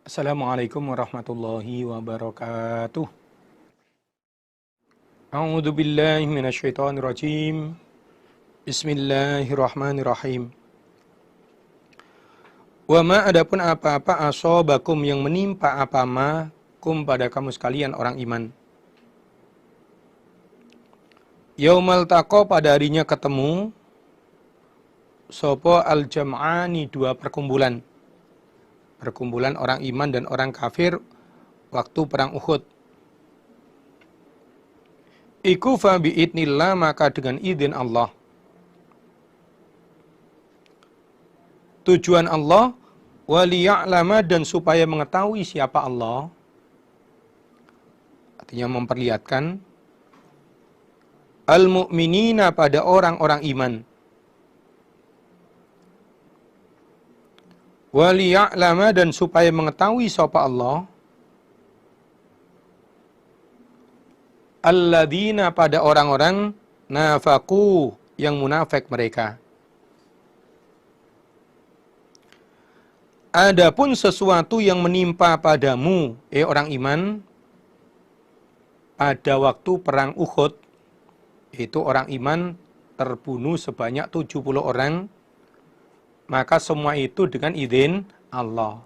Assalamualaikum warahmatullahi wabarakatuh. A'udzu billahi minasyaitonir rajim. Bismillahirrahmanirrahim. Wa ma adapun apa-apa asobakum yang menimpa apa ma kum pada kamu sekalian orang iman. Yaumal taqo pada harinya ketemu sopo al jam'ani dua perkumpulan. Perkumpulan orang iman dan orang kafir waktu perang Uhud. Iku fa bi'idnillah maka dengan izin Allah. Tujuan Allah waliya'lama dan supaya mengetahui siapa Allah. Artinya memperlihatkan al-mu'minina pada orang-orang iman. Waliya'lama dan supaya mengetahui siapa Allah. Alladzina pada orang-orang nafaku yang munafik mereka. Adapun sesuatu yang menimpa padamu, orang iman, pada waktu perang Uhud, itu orang iman terbunuh sebanyak 70 orang, maka semua itu dengan izin Allah.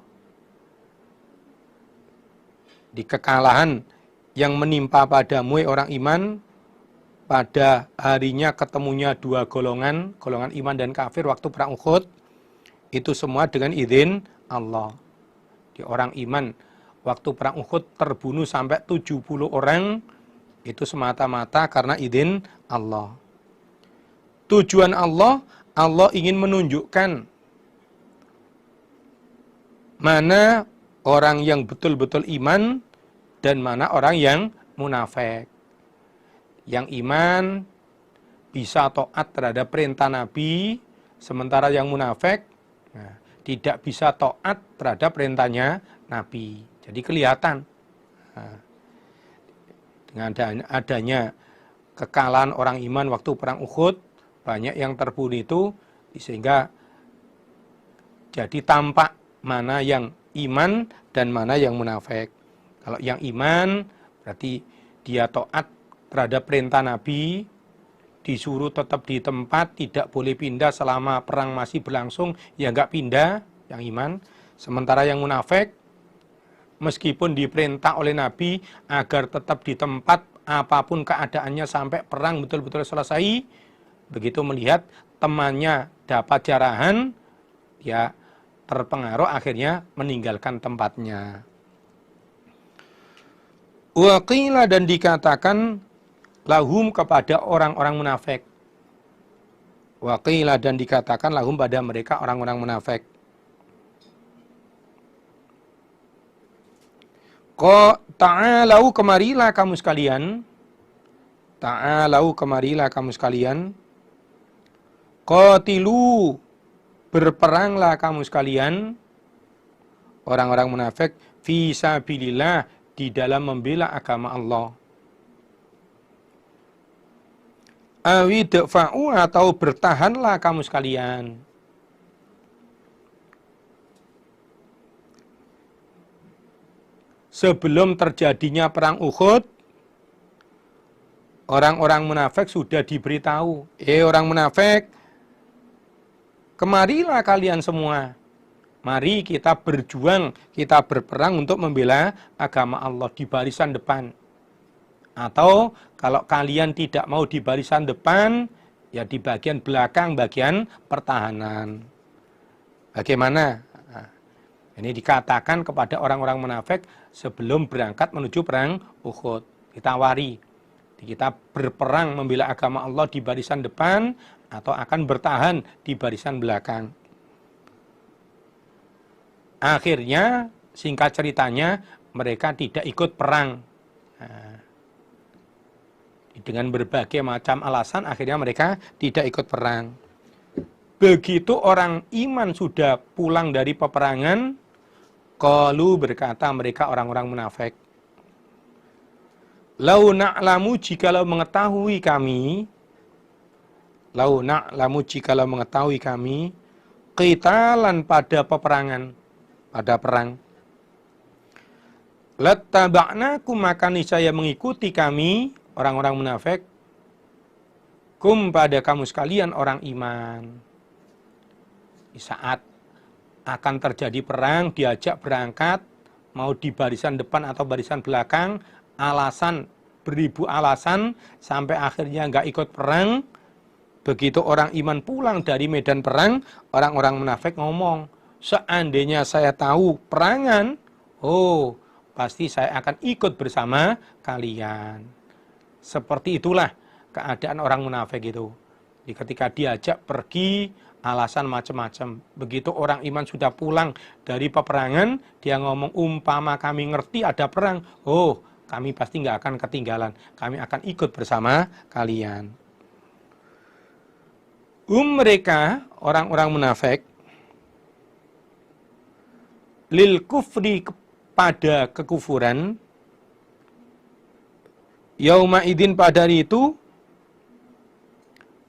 Di kekalahan yang menimpa padamu orang iman, pada harinya ketemunya dua golongan iman dan kafir waktu perang Uhud, itu semua dengan izin Allah. Di orang iman waktu perang Uhud terbunuh sampai 70 orang, itu semata-mata karena izin Allah. Tujuan Allah ingin menunjukkan mana orang yang betul-betul iman dan mana orang yang munafik. Yang iman bisa taat terhadap perintah Nabi, sementara yang munafik tidak bisa taat terhadap perintahnya Nabi. Jadi kelihatan dengan adanya kekalahan orang iman waktu perang Uhud, banyak yang terbunuh itu, sehingga jadi tampak mana yang iman dan mana yang munafik. Kalau yang iman berarti dia taat terhadap perintah Nabi, disuruh tetap di tempat, tidak boleh pindah selama perang masih berlangsung, ya nggak pindah, yang iman. Sementara yang munafik, meskipun diperintah oleh Nabi agar tetap di tempat, apapun keadaannya sampai perang betul-betul selesai, begitu melihat temannya dapat jarahan, ya terpengaruh akhirnya meninggalkan tempatnya. Waqila dan dikatakan lahum kepada orang-orang munafik. Waqila dan dikatakan lahum pada mereka orang-orang munafik. Ta'alau kemarilah kamu sekalian. Ta'alau kemarilah kamu sekalian. Qatilu berperanglah kamu sekalian. Orang-orang munafik fi sabilillah di dalam membela agama Allah. Awidfa'u atau bertahanlah kamu sekalian. Sebelum terjadinya perang Uhud, orang-orang munafik sudah diberitahu, orang munafik, kemarilah kalian semua. Mari kita berjuang, kita berperang untuk membela agama Allah di barisan depan. Atau kalau kalian tidak mau di barisan depan, ya di bagian belakang, bagian pertahanan. Bagaimana? Nah, ini dikatakan kepada orang-orang munafik sebelum berangkat menuju perang Uhud. Ditawari, kita berperang membela agama Allah di barisan depan atau akan bertahan di barisan belakang. Akhirnya, singkat ceritanya, mereka tidak ikut perang. Dengan berbagai macam alasan, akhirnya mereka tidak ikut perang. Begitu orang iman sudah pulang dari peperangan, qalu berkata mereka orang-orang munafik, lau na'lamu jikalau mengetahui kami, lau na'lamu jikalau mengetahui kami, qitalan pada peperangan, pada perang. Lattaba'nakum, maka niscaya mengikuti kami, orang-orang munafik, kum, pada kamu sekalian orang iman. Di saat akan terjadi perang, diajak berangkat, mau di barisan depan atau barisan belakang, alasan, beribu alasan, sampai akhirnya nggak ikut perang. Begitu orang iman pulang dari medan perang, orang-orang munafik ngomong, seandainya saya tahu perangan, oh, pasti saya akan ikut bersama kalian. Seperti itulah keadaan orang munafik itu. Jadi ketika diajak pergi, alasan macam-macam. Begitu orang iman sudah pulang dari peperangan, dia ngomong, umpama kami ngerti ada perang, oh, kami pasti nggak akan ketinggalan. Kami akan ikut bersama kalian. Mereka, orang-orang munafik, lil kufri, pada kekufuran, yauma idin, pada hari itu,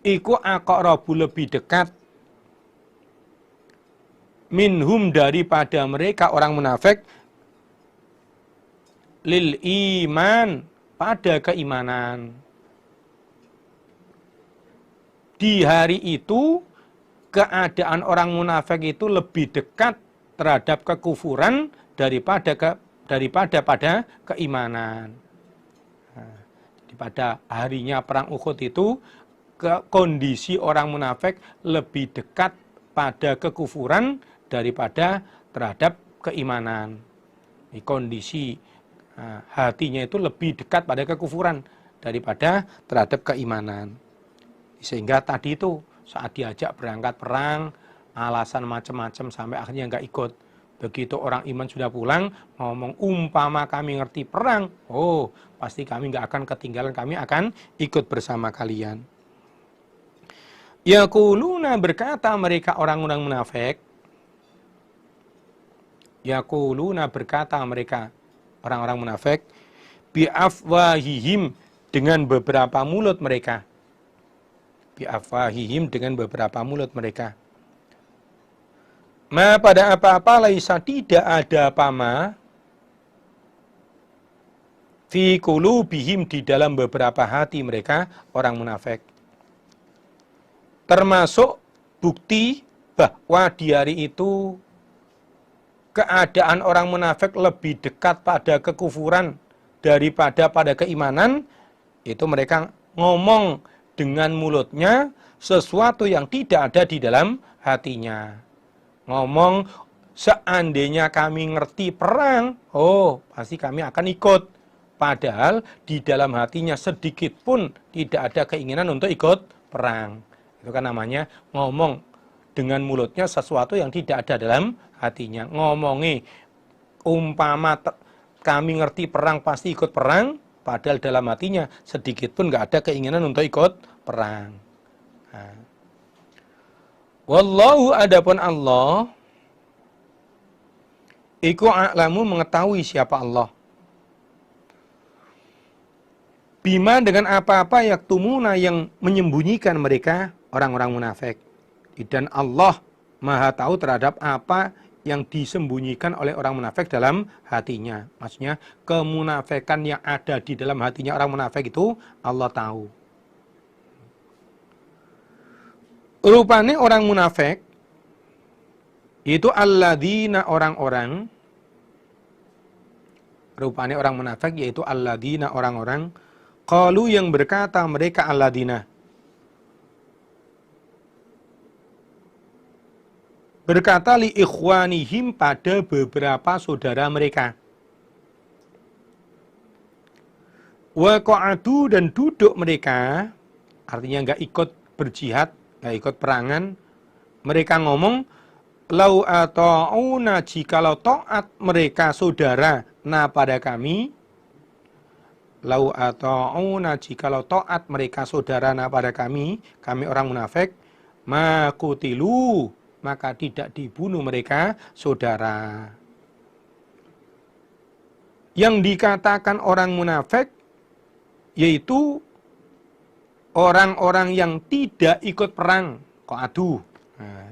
iku aqrabu, lebih dekat, minhum, daripada mereka orang munafik, lil iman, pada keimanan. Di hari itu keadaan orang munafik itu lebih dekat terhadap kekufuran daripada pada keimanan. Nah, pada harinya perang Uhud itu kondisi orang munafik lebih dekat pada kekufuran daripada terhadap keimanan. Ini kondisi hatinya itu lebih dekat pada kekufuran daripada terhadap keimanan. Sehingga tadi itu saat diajak berangkat perang, alasan macam-macam sampai akhirnya nggak ikut. Begitu orang iman sudah pulang, ngomong, umpama kami ngerti perang, oh, pasti kami nggak akan ketinggalan, kami akan ikut bersama kalian. Yaquluna, berkata mereka orang-orang munafik, yaquluna, berkata mereka orang-orang munafik, bi'afwahihim, dengan beberapa mulut mereka. Bi'afwahihim, dengan beberapa mulut mereka. Ma, pada apa-apa, laisa, tidak ada apa-apa, fi qulubihim, di dalam beberapa hati mereka orang munafik. Termasuk bukti bahwa di hari itu keadaan orang munafik lebih dekat pada kekufuran daripada pada keimanan, itu mereka ngomong dengan mulutnya sesuatu yang tidak ada di dalam hatinya. Ngomong, seandainya kami ngerti perang, oh, pasti kami akan ikut. Padahal di dalam hatinya sedikit pun tidak ada keinginan untuk ikut perang. Itu kan namanya ngomong dengan mulutnya sesuatu yang tidak ada dalam hatinya. Ngomongi, umpama kami ngerti perang pasti ikut perang, padahal dalam hatinya sedikit pun nggak ada keinginan untuk ikut perang. Nah. Wallahu, adapun Allah, iku a'lamu, mengetahui siapa Allah. Bima, dengan apa-apa, yaktumuna, yang menyembunyikan mereka orang-orang munafik. Dan Allah Maha tahu terhadap apa yang disembunyikan oleh orang munafik dalam hatinya. Maksudnya kemunafikan yang ada di dalam hatinya orang munafik itu Allah tahu. Rupanya orang munafik itu alladzina, orang-orang. Rupanya orang munafik yaitu alladzina, orang-orang. Qalu, yang berkata mereka alladzina, berkata li ikhwanihim, pada beberapa saudara mereka. Wa qa'adu, dan duduk mereka, artinya nggak ikut berjihad, nggak ikut perangan. Mereka ngomong, lau ata'una, jikalau taat mereka saudara na pada kami. Lau ata'una, jikalau taat mereka saudara na pada kami, kami orang munafik, makutilu, maka tidak dibunuh mereka saudara. Yang dikatakan orang munafik yaitu orang-orang yang tidak ikut perang, qa'adu. Nah,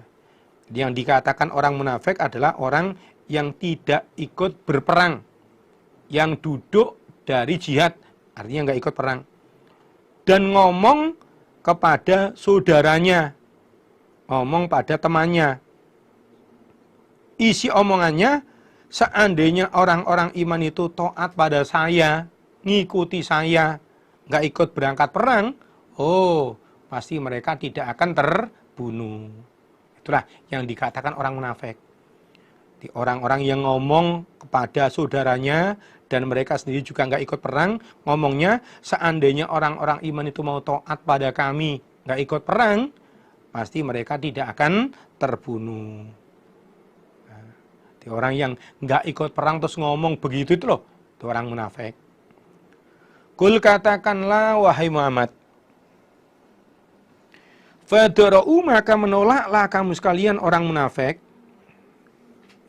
yang dikatakan orang munafik adalah orang yang tidak ikut berperang. yang duduk dari jihad, artinya nggak ikut perang, dan ngomong kepada saudaranya, ngomong pada temannya. Isi omongannya, seandainya orang-orang iman itu taat pada saya, ngikuti saya, nggak ikut berangkat perang, oh, pasti mereka tidak akan terbunuh. Itulah yang dikatakan orang munafik. Di orang-orang yang ngomong kepada saudaranya dan mereka sendiri juga nggak ikut perang, ngomongnya seandainya orang-orang iman itu mau taat pada kami, nggak ikut perang, pasti mereka tidak akan terbunuh. Nah, di orang yang nggak ikut perang terus ngomong begitu itu loh, itu orang munafik. Kul katakanlah wahai Muhammad, fadara'u maka menolaklah kamu sekalian orang munafik.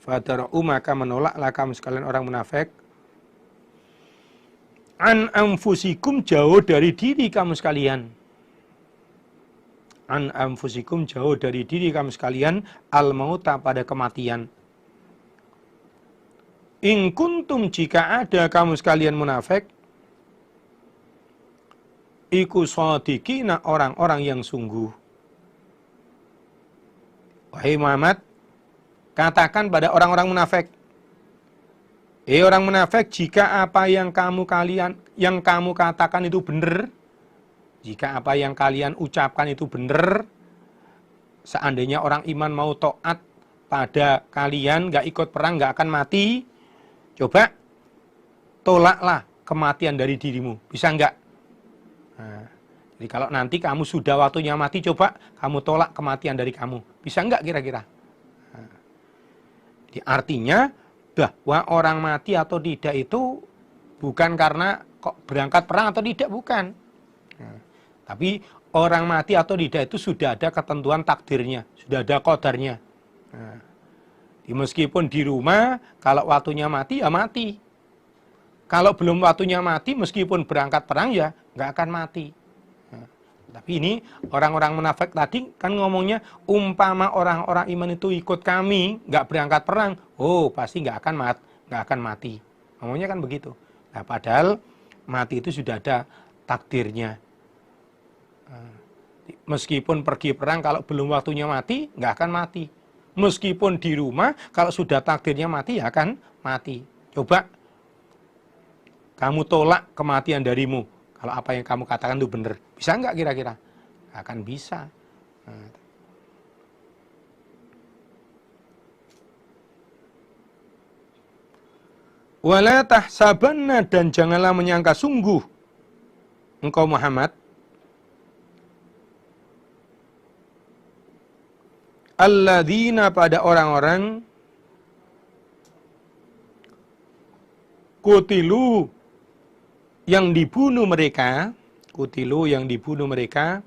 Fadara'u maka menolaklah kamu sekalian orang munafik. An anfusikum jauh dari diri kamu sekalian. An anfusikum jauh dari diri kamu sekalian al-mauta pada kematian. In kuntum jika ada kamu sekalian munafik, iku shadiqina orang-orang yang sungguh. Wahai Muhammad, katakan pada orang-orang munafik, orang munafik, jika apa yang kamu katakan itu benar, jika apa yang kalian ucapkan itu benar, seandainya orang iman mau taat pada kalian, nggak ikut perang, nggak akan mati, coba tolaklah kematian dari dirimu, bisa nggak? Nah, jadi kalau nanti kamu sudah waktunya mati, coba kamu tolak kematian dari kamu, bisa nggak kira-kira? Nah, jadi artinya bahwa orang mati atau tidak itu bukan karena kok berangkat perang atau tidak, bukan. Nah, tapi orang mati atau tidak itu sudah ada ketentuan takdirnya, sudah ada qadarnya. Nah, meskipun di rumah, kalau waktunya mati ya mati. Kalau belum waktunya mati, meskipun berangkat perang ya nggak akan mati. Nah, tapi ini orang-orang munafik tadi kan ngomongnya, umpama orang-orang iman itu ikut kami, nggak berangkat perang, oh pasti nggak akan mati. Ngomongnya kan begitu. Nah, padahal mati itu sudah ada takdirnya. Meskipun pergi perang, kalau belum waktunya mati, nggak akan mati. Meskipun di rumah, kalau sudah takdirnya mati, ya akan mati. Coba kamu tolak kematian darimu, kalau apa yang kamu katakan itu benar. Bisa nggak kira-kira? Nggak akan bisa. Nah. Wala tahsabanna, dan janganlah menyangka sungguh engkau Muhammad, alladzina pada orang-orang, kutilu yang dibunuh mereka, kutilu yang dibunuh mereka,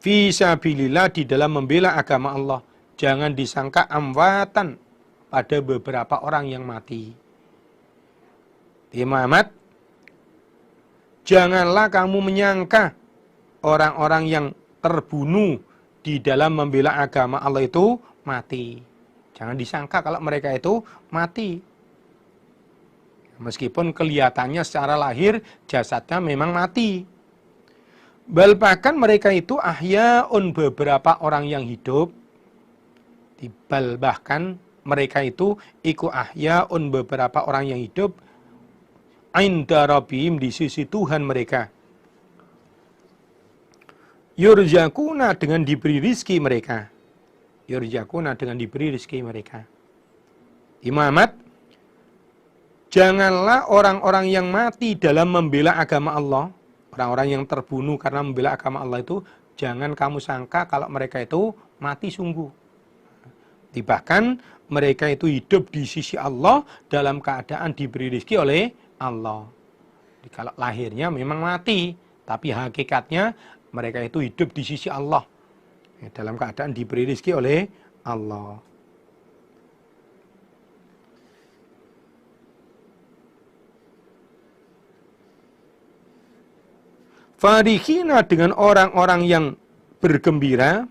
fi sabilillah di dalam membela agama Allah. Jangan disangka amwatan pada beberapa orang yang mati. Muhammad, janganlah kamu menyangka orang-orang yang terbunuh di dalam membela agama Allah itu mati. Jangan disangka kalau mereka itu mati. Meskipun kelihatannya secara lahir jasadnya memang mati. Bahkan mereka itu ahyaun, beberapa orang yang hidup. Bahkan mereka itu iku ahyaun, beberapa orang yang hidup, inda rabbihim, di sisi Tuhan mereka. Yurzakuna, dengan diberi rizki mereka. Yurzakuna, dengan diberi rizki mereka. Muhammad, janganlah orang-orang yang mati dalam membela agama Allah, orang-orang yang terbunuh karena membela agama Allah itu, jangan kamu sangka kalau mereka itu mati sungguh. Bahkan mereka itu hidup di sisi Allah dalam keadaan diberi rezeki oleh Allah. Jadi, kalau lahirnya memang mati, tapi hakikatnya mereka itu hidup di sisi Allah dalam keadaan diberi rezeki oleh Allah. Farihina, dengan orang-orang yang bergembira,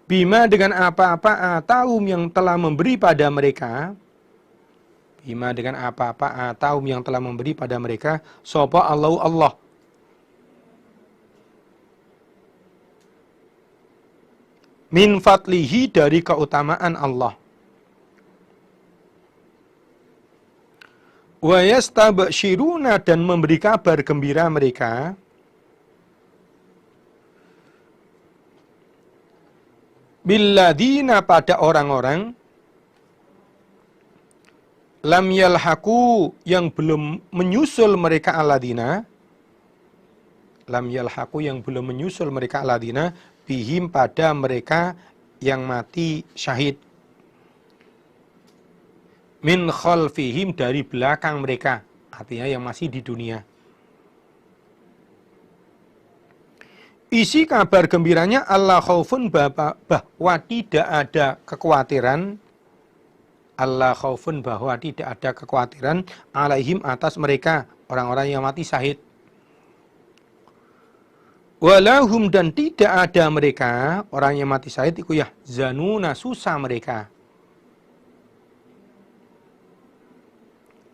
Bima dengan apa-apa ataum yang telah memberi pada mereka. Bima dengan apa-apa ataum yang telah memberi pada mereka. Sapa Allah. Min fadlihi dari keutamaan Allah. Wa yastabshiruna dan memberi kabar gembira mereka. Billadina pada orang-orang lam yalhaku yang belum menyusul mereka aladina. Lam yalhaku yang belum menyusul mereka aladina bihim pada mereka yang mati syahid. Min khalfihim dari belakang mereka, artinya yang masih di dunia. Isi kabar gembiranya Allah khaufun bahwa tidak ada kekhawatiran. Allah khaufun bahwa tidak ada kekhawatiran alaihim atas mereka, orang-orang yang mati syahid. Walahum dan tidak ada mereka, orang yang mati syahid itu ya zanuna susah mereka.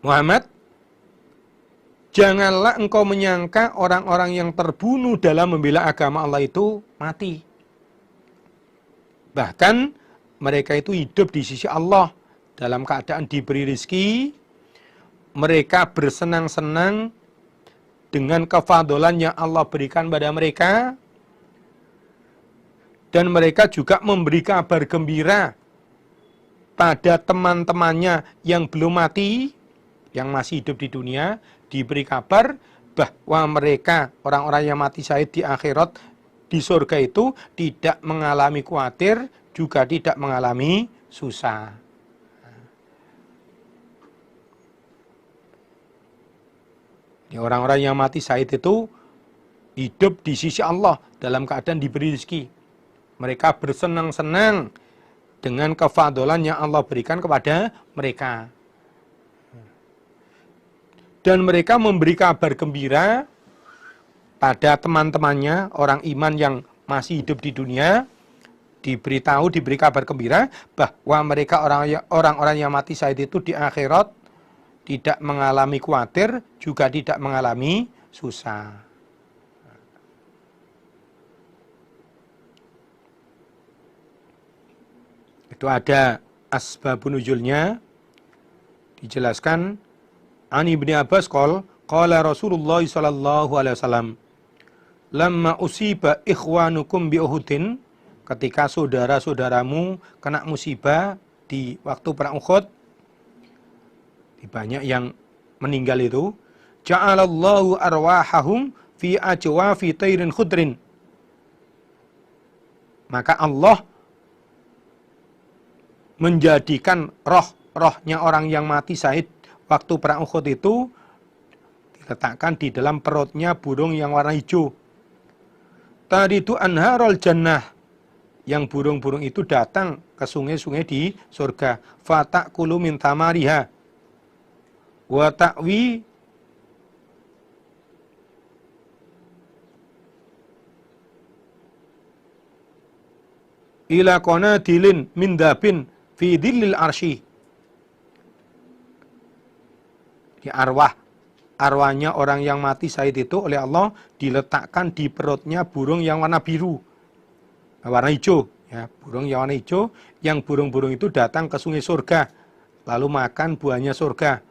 Muhammad, janganlah engkau menyangka orang-orang yang terbunuh dalam membela agama Allah itu mati. Bahkan mereka itu hidup di sisi Allah dalam keadaan diberi rezeki. Mereka bersenang-senang dengan kefadolan yang Allah berikan pada mereka. Dan mereka juga memberi kabar gembira pada teman-temannya yang belum mati, yang masih hidup di dunia, diberi kabar bahwa mereka, orang-orang yang mati syahid di akhirat, di surga itu tidak mengalami khawatir, juga tidak mengalami susah. Orang-orang yang mati syahid itu hidup di sisi Allah dalam keadaan diberi rezeki. Mereka bersenang-senang dengan kefadolan yang Allah berikan kepada mereka. Dan mereka memberi kabar gembira pada teman-temannya, orang iman yang masih hidup di dunia, diberitahu, diberi kabar gembira bahwa mereka orang-orang yang mati syahid itu di akhirat tidak mengalami khawatir, juga tidak mengalami susah. Itu ada asbabun nuzulnya, dijelaskan. Ani bin Abbas qala Rasulullah sallallahu alaihi wasallam, lamma usiba ikhwanukum bi Uhudin, ketika saudara-saudaramu kena musibah di waktu perang Uhud, banyak yang meninggal itu, ja'alallahu arwahahum fi ajwafi tairin khudrin. Maka Allah menjadikan rohnya orang yang mati syahid waktu perang Uhud itu diletakkan di dalam perutnya burung yang warna hijau. Tadi itu anharul jannah, yang burung-burung itu datang ke sungai-sungai di surga. Fatakulu min tamariha wa ta'wi ila qanadilin min dabin fi dhillil arsy. Di arwahnya orang yang mati syahid itu oleh Allah diletakkan di perutnya burung yang warna biru, warna hijau, ya, burung yang warna hijau, yang burung-burung itu datang ke sungai surga lalu makan buahnya surga.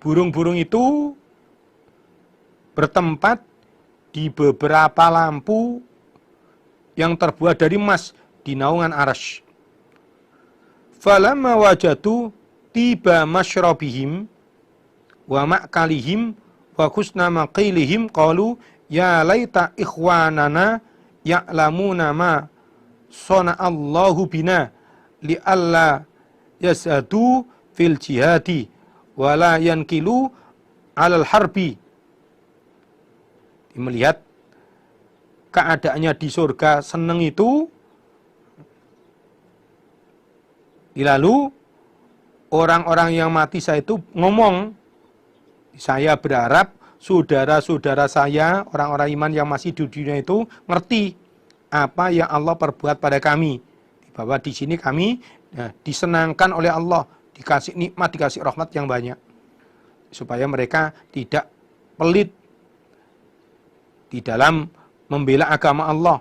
Burung-burung itu bertempat di beberapa lampu yang terbuat dari emas di naungan arsy. Falamma wajadu tiba masyrabihim wa ma'kalihim wa kusna maqilihim qalu ya laita ikhwanana ya'lamuna ma sana'allahu bina li'alla yasadu fil jihadi wa la yankilu alal harbi. Melihat keadaannya di surga senang itu, lalu orang-orang yang mati saya itu ngomong, saya berharap saudara-saudara saya, orang-orang iman yang masih di dunia itu ngerti apa yang Allah perbuat pada kami. Bahwa di sini kami disenangkan oleh Allah, dikasih nikmat, dikasih rahmat yang banyak. Supaya mereka tidak pelit di dalam membela agama Allah.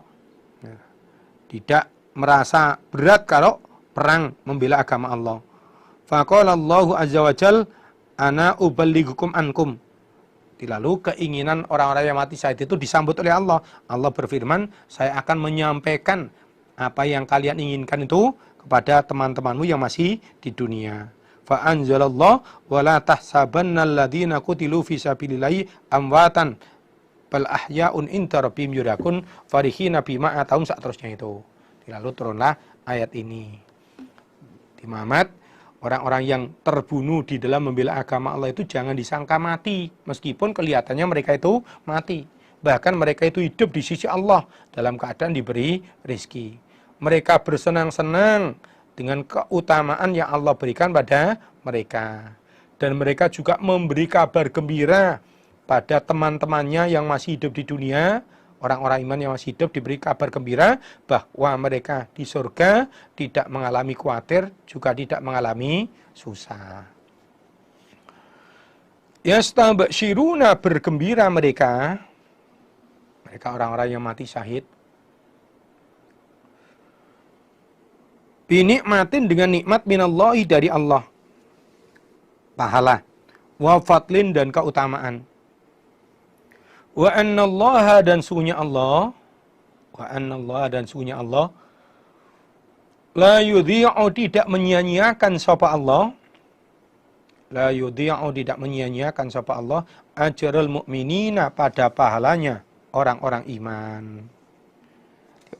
Tidak merasa berat kalau perang membela agama Allah. Faqala Allahu azza wa jal, ana uballighukum ankum. Lalu keinginan orang-orang yang mati syahid itu disambut oleh Allah. Allah berfirman, saya akan menyampaikan apa yang kalian inginkan itu kepada teman-temanmu yang masih di dunia. Fa anzalallahu wa la tahsabannal ladzina qutilu fi sabilillahi amwatan bal ahya'un inda rabbihim yurzaqun farihina bima atahum seterusnya itu. Lalu turunlah ayat ini. Di Muhammad, orang-orang yang terbunuh di dalam membela agama Allah itu jangan disangka mati, meskipun kelihatannya mereka itu mati. Bahkan mereka itu hidup di sisi Allah dalam keadaan diberi rezeki. Mereka bersenang-senang dengan keutamaan yang Allah berikan pada mereka. Dan mereka juga memberi kabar gembira pada teman-temannya yang masih hidup di dunia. Orang-orang iman yang masih hidup diberi kabar gembira bahwa mereka di surga tidak mengalami khawatir, juga tidak mengalami susah. Yastabsyiruna, bergembira mereka orang-orang yang mati syahid, binikmatin, dengan nikmat minallahi, dari Allah, pahala, wa fadlin, dan keutamaan. Wa annallaha, dan sungguhnya Allah, la yudhi'u, tidak menyia-nyiakan sapa Allah, ajrul mu'minina, pada pahalanya orang-orang iman.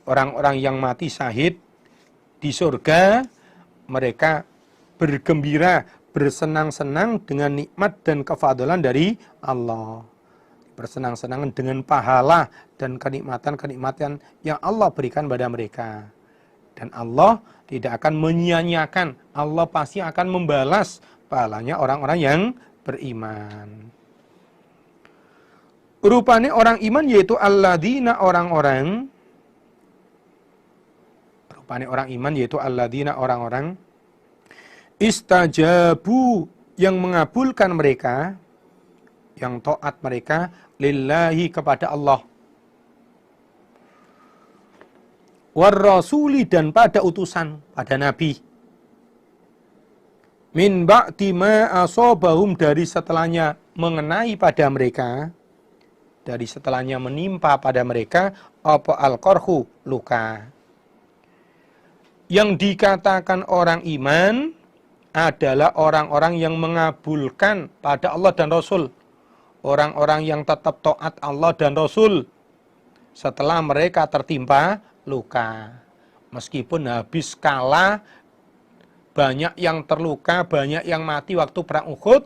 Orang-orang yang mati syahid di surga, mereka bergembira, bersenang-senang dengan nikmat dan kefadalan dari Allah. Bersenang-senang dengan pahala dan kenikmatan-kenikmatan yang Allah berikan pada mereka. Dan Allah tidak akan menyia-nyiakan, Allah pasti akan membalas pahalanya orang-orang yang beriman. Rupanya orang iman yaitu alladzina, orang-orang istajabu, yang mengabulkan mereka, yang taat mereka, lillahi, kepada Allah, war rasuli, dan pada utusan, pada nabi, min ba'di ma asobahum, dari setelahnya mengenai pada mereka, dari setelahnya menimpa pada mereka, apa al-qarhu, luka. Yang dikatakan orang iman adalah orang-orang yang mengabulkan pada Allah dan Rasul. Orang-orang yang tetap taat Allah dan Rasul setelah mereka tertimpa luka. Meskipun habis kalah, banyak yang terluka, banyak yang mati waktu perang Uhud,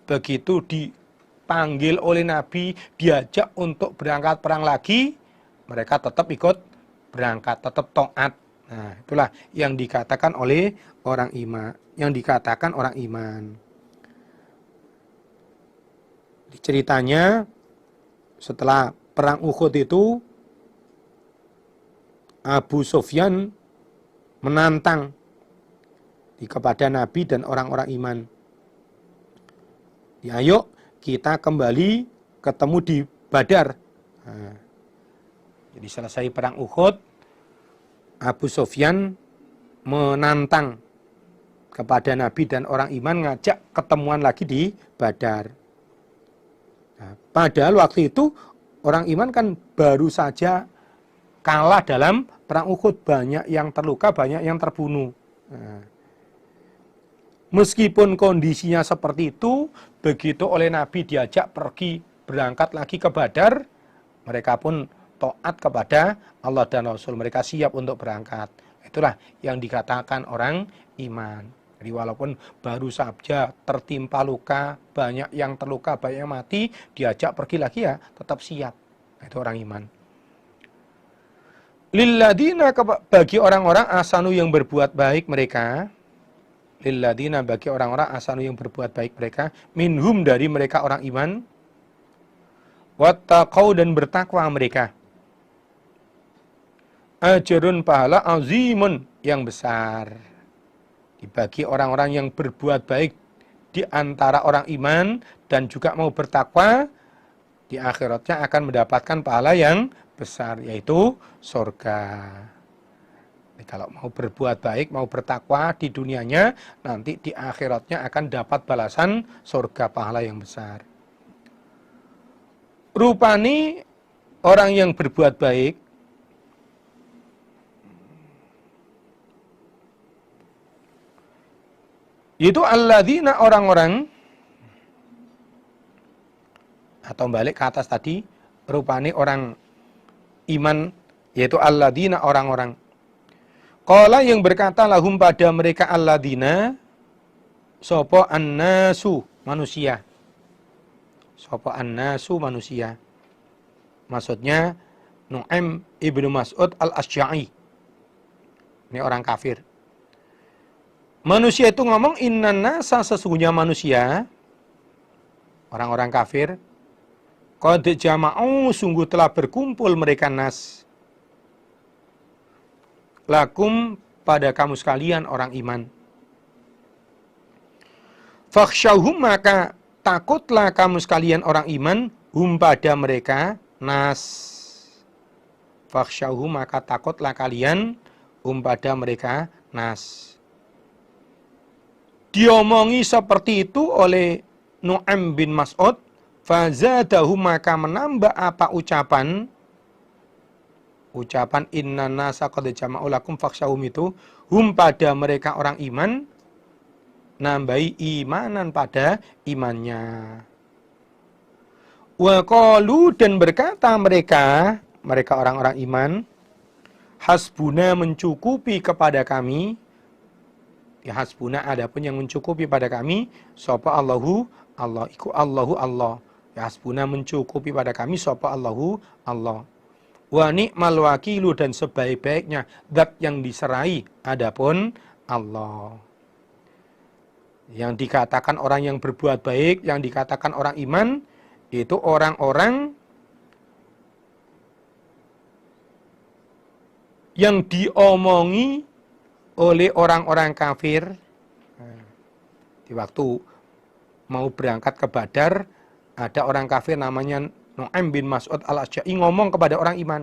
begitu dipanggil oleh Nabi, diajak untuk berangkat perang lagi, mereka tetap ikut berangkat, tetap taat. Nah, itulah yang dikatakan oleh orang iman, Ceritanya, setelah perang Uhud itu, Abu Sufyan menantang kepada Nabi dan orang-orang iman. Ya, ayo kita kembali ketemu di Badar. Nah, jadi selesai perang Uhud, Abu Sufyan menantang kepada Nabi dan orang iman, ngajak ketemuan lagi di Badar. Nah, padahal waktu itu orang iman kan baru saja kalah dalam perang Uhud, banyak yang terluka, banyak yang terbunuh. Nah, meskipun kondisinya seperti itu, begitu oleh Nabi diajak pergi berangkat lagi ke Badar, mereka pun taat kepada Allah dan Rasul, mereka siap untuk berangkat. Itulah yang dikatakan orang iman. Jadi walaupun baru saja tertimpa luka, banyak yang terluka, banyak yang mati, diajak pergi lagi ya tetap siap. Itu orang iman. Lilladina, bagi orang-orang ahsanu yang berbuat baik mereka, lilladina, bagi orang-orang ahsanu yang berbuat baik mereka, minhum, dari mereka orang iman, wattaqau, dan bertakwa mereka, ajrun pahala azimun yang besar. Dibagi orang-orang yang berbuat baik di antara orang iman dan juga mau bertakwa, di akhiratnya akan mendapatkan pahala yang besar, yaitu surga. Jadi, kalau mau berbuat baik, mau bertakwa di dunianya, nanti di akhiratnya akan dapat balasan surga, pahala yang besar. Rupani orang yang berbuat baik itu alladzina orang-orang, atau balik ke atas tadi, rupani orang iman, yaitu alladzina orang-orang. Qala yang berkata lahum pada mereka alladzina, sopo annasu manusia. Sopo annasu manusia. Maksudnya Nu'aim ibnu Mas'ud al-Asy'a'i. Ini orang kafir. Manusia itu ngomong innan nasa, sesungguhnya manusia, orang-orang kafir, qad jama'u, sungguh telah berkumpul mereka nas, lakum, pada kamu sekalian orang iman. Fakhshawhum, maka takutlah kamu sekalian orang iman, hum, pada mereka nas. Fakhshawhum, maka takutlah kalian, hum, pada mereka nas. Diomongi seperti itu oleh Nu'aim bin Mas'ud, fazadahu, maka menambah apa ucapan inna nasa qad jama'u lakum fakhshawhum itu, hum, pada mereka orang iman, nambahi imanan pada imannya. Wa qalu, dan berkata mereka orang-orang iman, hasbuna, mencukupi kepada kami, ya hasbuna, adapun yang mencukupi pada kami, sapa Allahu, Allah, iku Allahu Allah. Ya hasbuna, mencukupi pada kami, sapa Allahu Allah. Wa ni'mal wakilu, dan sebaik-baiknya zat yang diserai adapun Allah. Yang dikatakan orang yang berbuat baik, yang dikatakan orang iman, itu orang-orang yang diomongi oleh orang-orang kafir. Di waktu mau berangkat ke Badar, ada orang kafir namanya Nu'aim bin Mas'ud al-Asy'a'i ngomong kepada orang iman,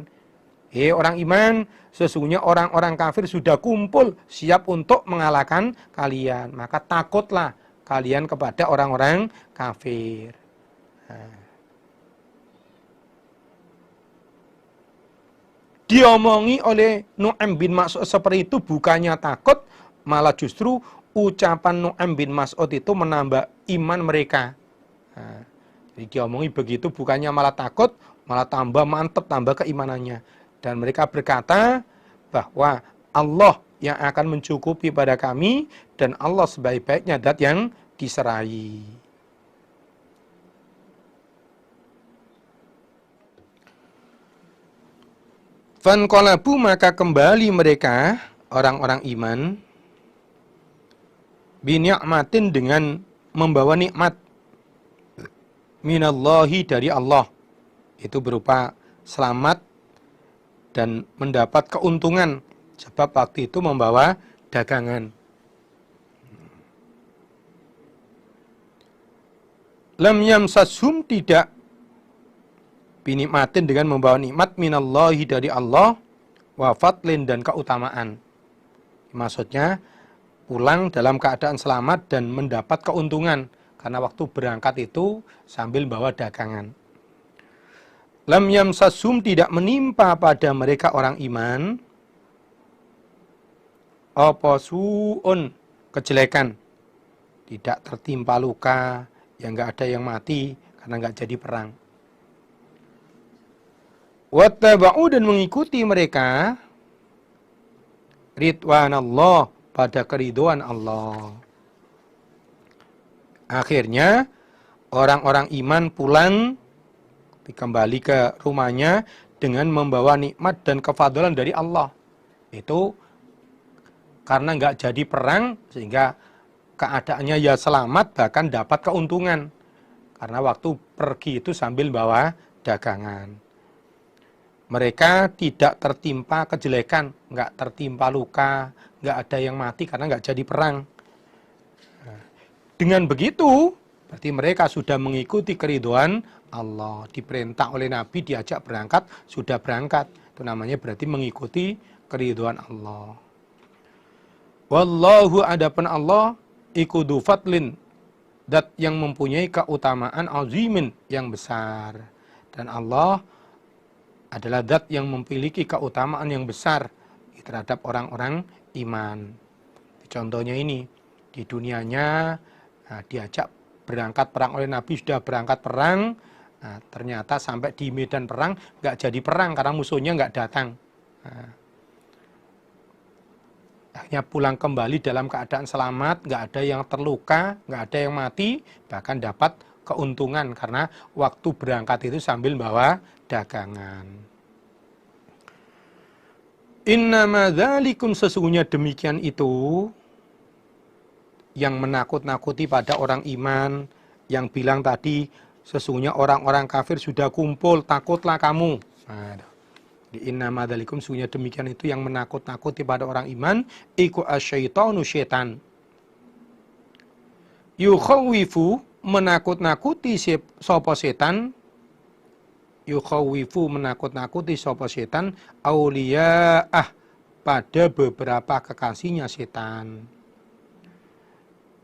orang iman, sesungguhnya orang-orang kafir sudah kumpul siap untuk mengalahkan kalian, maka takutlah kalian kepada orang-orang kafir. Diomongi oleh Nu'aim bin Mas'ud seperti itu, bukannya takut, malah justru ucapan Nu'aim bin Mas'ud itu menambah iman mereka. Jadi diomongi begitu, bukannya malah takut, malah tambah mantap, tambah keimanannya. Dan mereka berkata bahwa Allah yang akan mencukupi pada kami, dan Allah sebaik-baiknya zat yang diserai. Fanqalabu, maka kembali mereka orang-orang iman, bini'matin, dengan membawa nikmat, minallahi, dari Allah, itu berupa selamat dan mendapat keuntungan, sebab waktu itu membawa dagangan. Lam yamsashum, tidak, binikmatin, dengan membawa nikmat, minallahi, dari Allah, wa fadlin, dan keutamaan. Maksudnya pulang dalam keadaan selamat dan mendapat keuntungan, karena waktu berangkat itu sambil bawa dagangan. Lam yamsashum, tidak menimpa pada mereka orang iman, apa su'un, kejelekan, tidak tertimpa luka, yang enggak ada yang mati karena enggak jadi perang. Wattaba'u, dan mengikuti mereka ridwanallah, pada keridhaan Allah. Akhirnya orang-orang iman pulang, kembali ke rumahnya dengan membawa nikmat dan kefadlan dari Allah. Itu karena enggak jadi perang, sehingga keadaannya ya selamat, bahkan dapat keuntungan. Karena waktu pergi itu sambil bawa dagangan. mereka tidak tertimpa kejelekan, nggak tertimpa luka, nggak ada yang mati karena nggak jadi perang. Dengan begitu, berarti mereka sudah mengikuti keridhaan Allah. Diperintah oleh Nabi, diajak berangkat, sudah berangkat. Itu namanya berarti mengikuti keridhaan Allah. Wallahu, adapun Allah, iku du fadlin, dat yang mempunyai keutamaan azimin, yang besar. Dan Allah adalah zat yang memiliki keutamaan yang besar terhadap orang-orang iman. Contohnya ini, di dunianya diajak berangkat perang oleh Nabi, sudah berangkat perang, ternyata sampai di medan perang nggak jadi perang karena musuhnya nggak datang. Akhirnya pulang kembali dalam keadaan selamat, nggak ada yang terluka, nggak ada yang mati, bahkan dapat keuntungan karena waktu berangkat itu sambil bawa dagangan. Innama dzalikum, sesungguhnya demikian itu, yang menakut-nakuti pada orang iman, yang bilang tadi sesungguhnya orang-orang kafir sudah kumpul, takutlah kamu. Innama dzalikum, sesungguhnya demikian itu yang menakut-nakuti pada orang iman, iku asyaitonu, syaitan. Yukhawifu, menakut-nakuti sapa setan, yukhawifu, menakut-nakuti sapa setan, auliya'ah, pada beberapa kekasihnya setan.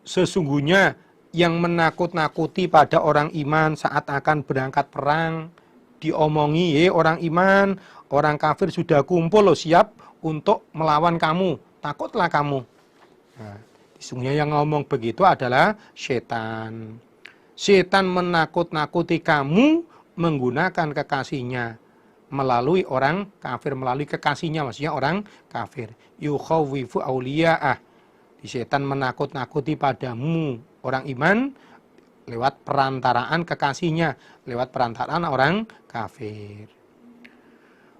Sesungguhnya yang menakut-nakuti pada orang iman saat akan berangkat perang, diomongi, orang iman, orang kafir sudah kumpul loh, siap untuk melawan kamu, takutlah kamu. Nah, sesungguhnya yang ngomong begitu adalah setan. Setan menakut-nakuti kamu menggunakan kekasihnya, melalui orang kafir, melalui kekasihnya, maksudnya orang kafir. Yukhawifu auliya'ah, setan menakut-nakuti padamu orang iman lewat perantaraan kekasihnya, lewat perantaraan orang kafir.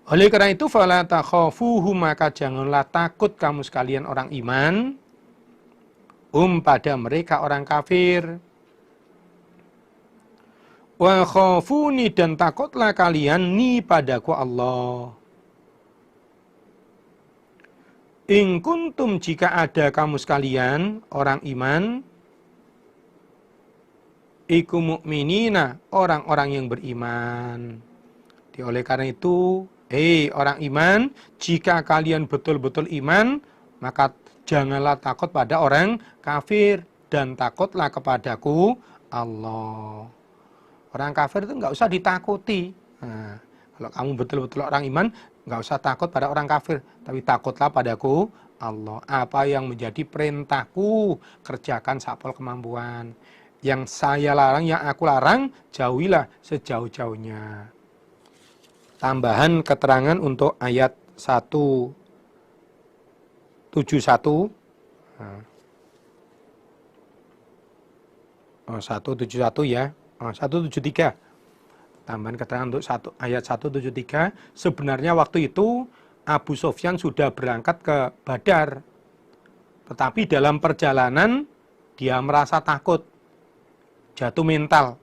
Oleh karena itu, fala takhafuhum, maka janganlah takut kamu sekalian orang iman, pada mereka orang kafir. Wa khafuni, dan takutlah kalian ni padaku Allah. In kuntum, jika ada kamu sekalian orang iman, iku mu'minina, orang-orang yang beriman. Oleh karena itu, orang iman, jika kalian betul-betul iman, maka janganlah takut pada orang kafir, dan takutlah kepadaku Allah. Orang kafir itu nggak usah ditakuti. Nah, kalau kamu betul-betul orang iman, nggak usah takut pada orang kafir, tapi takutlah padaku Allah. Apa yang menjadi perintahku, kerjakan sapol kemampuan. Yang saya larang, yang aku larang, jauhilah sejauh-jauhnya. Tambahan keterangan untuk ayat 171. 171 ya. 173. Tambahan keterangan untuk ayat 173. Sebenarnya waktu itu Abu Sufyan sudah berangkat ke Badar. Tetapi dalam perjalanan dia merasa takut, jatuh mental.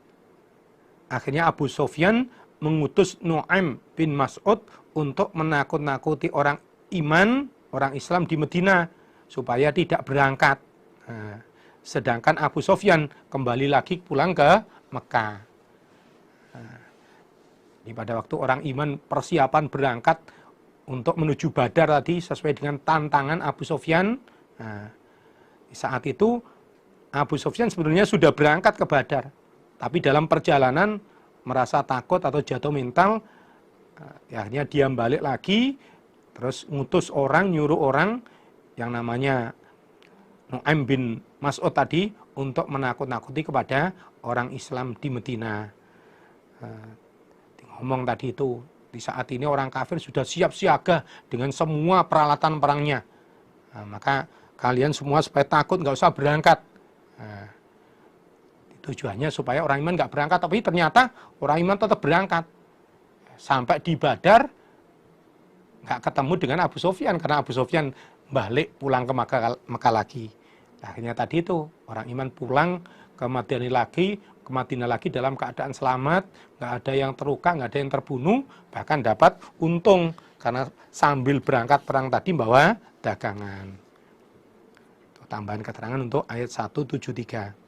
Akhirnya Abu Sufyan mengutus Nu'aim bin Mas'ud untuk menakut-nakuti orang iman, orang Islam di Medina, supaya tidak berangkat. Nah, sedangkan Abu Sufyan kembali lagi pulang ke Mekah. Nah, ini pada waktu orang iman persiapan berangkat untuk menuju Badar tadi sesuai dengan tantangan Abu Sufyan. Nah, saat itu Abu Sufyan sebenarnya sudah berangkat ke Badar, tapi dalam perjalanan merasa takut atau jatuh mental, akhirnya dia balik lagi, terus ngutus orang, nyuruh orang yang namanya Nu'aim bin Mas'ud tadi untuk menakut-nakuti kepada orang Islam di Medina. Ngomong tadi itu, di saat ini orang kafir sudah siap siaga dengan semua peralatan perangnya. Maka kalian semua supaya takut, nggak usah berangkat. Tujuannya supaya orang iman nggak berangkat, tapi ternyata orang iman tetap berangkat. Sampai di Badar, nggak ketemu dengan Abu Sufyan, karena Abu Sufyan balik pulang ke Mekah lagi. Akhirnya tadi itu, orang iman pulang ke Madinah lagi, ke Madinah lagi dalam keadaan selamat, nggak ada yang terluka, nggak ada yang terbunuh, bahkan dapat untung karena sambil berangkat perang tadi bawa dagangan. Itu tambahan keterangan untuk ayat 173.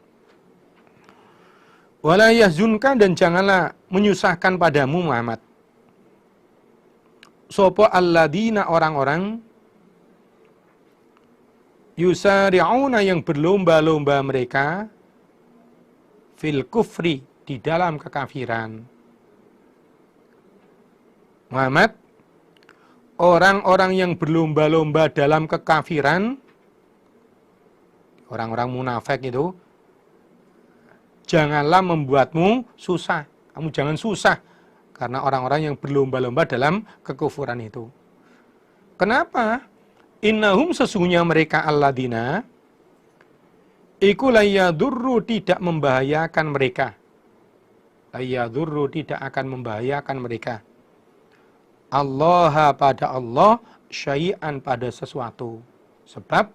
Wala yahzunka, dan janganlah menyusahkan padamu Muhammad. Sopo alladzina, orang-orang yusari'una, yang berlomba-lomba mereka fil kufri, di dalam kekafiran. Muhammad, orang-orang yang berlomba-lomba dalam kekafiran, orang-orang munafik itu, janganlah membuatmu susah. Kamu jangan susah karena orang-orang yang berlomba-lomba dalam kekufuran itu. Kenapa? Innahum, sesungguhnya mereka alladzina iku la yadurru, tidak membahayakan mereka. La yadurru, tidak akan membahayakan mereka. Allah, pada Allah, syai'an, pada sesuatu. Sebab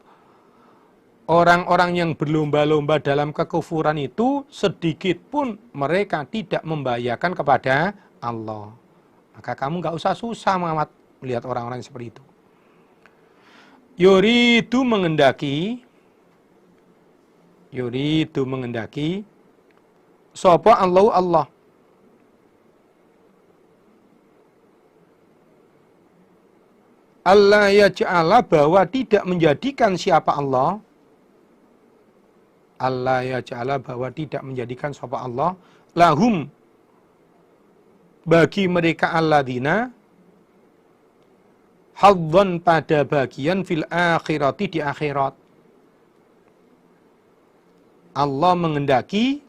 orang-orang yang berlomba-lomba dalam kekufuran itu sedikit pun mereka tidak membahayakan kepada Allah. Maka kamu nggak usah susah Muhammad melihat orang-orang seperti itu. Yuridu mengendaki sapa Allah Allah yaj'ala, bahwa tidak menjadikan siapa Allah yaj'ala, bahwa tidak menjadikan siapa Allah lahum, bagi mereka alladzina hadzan, pada bagian fil akhirati, di akhirat. Allah mengendaki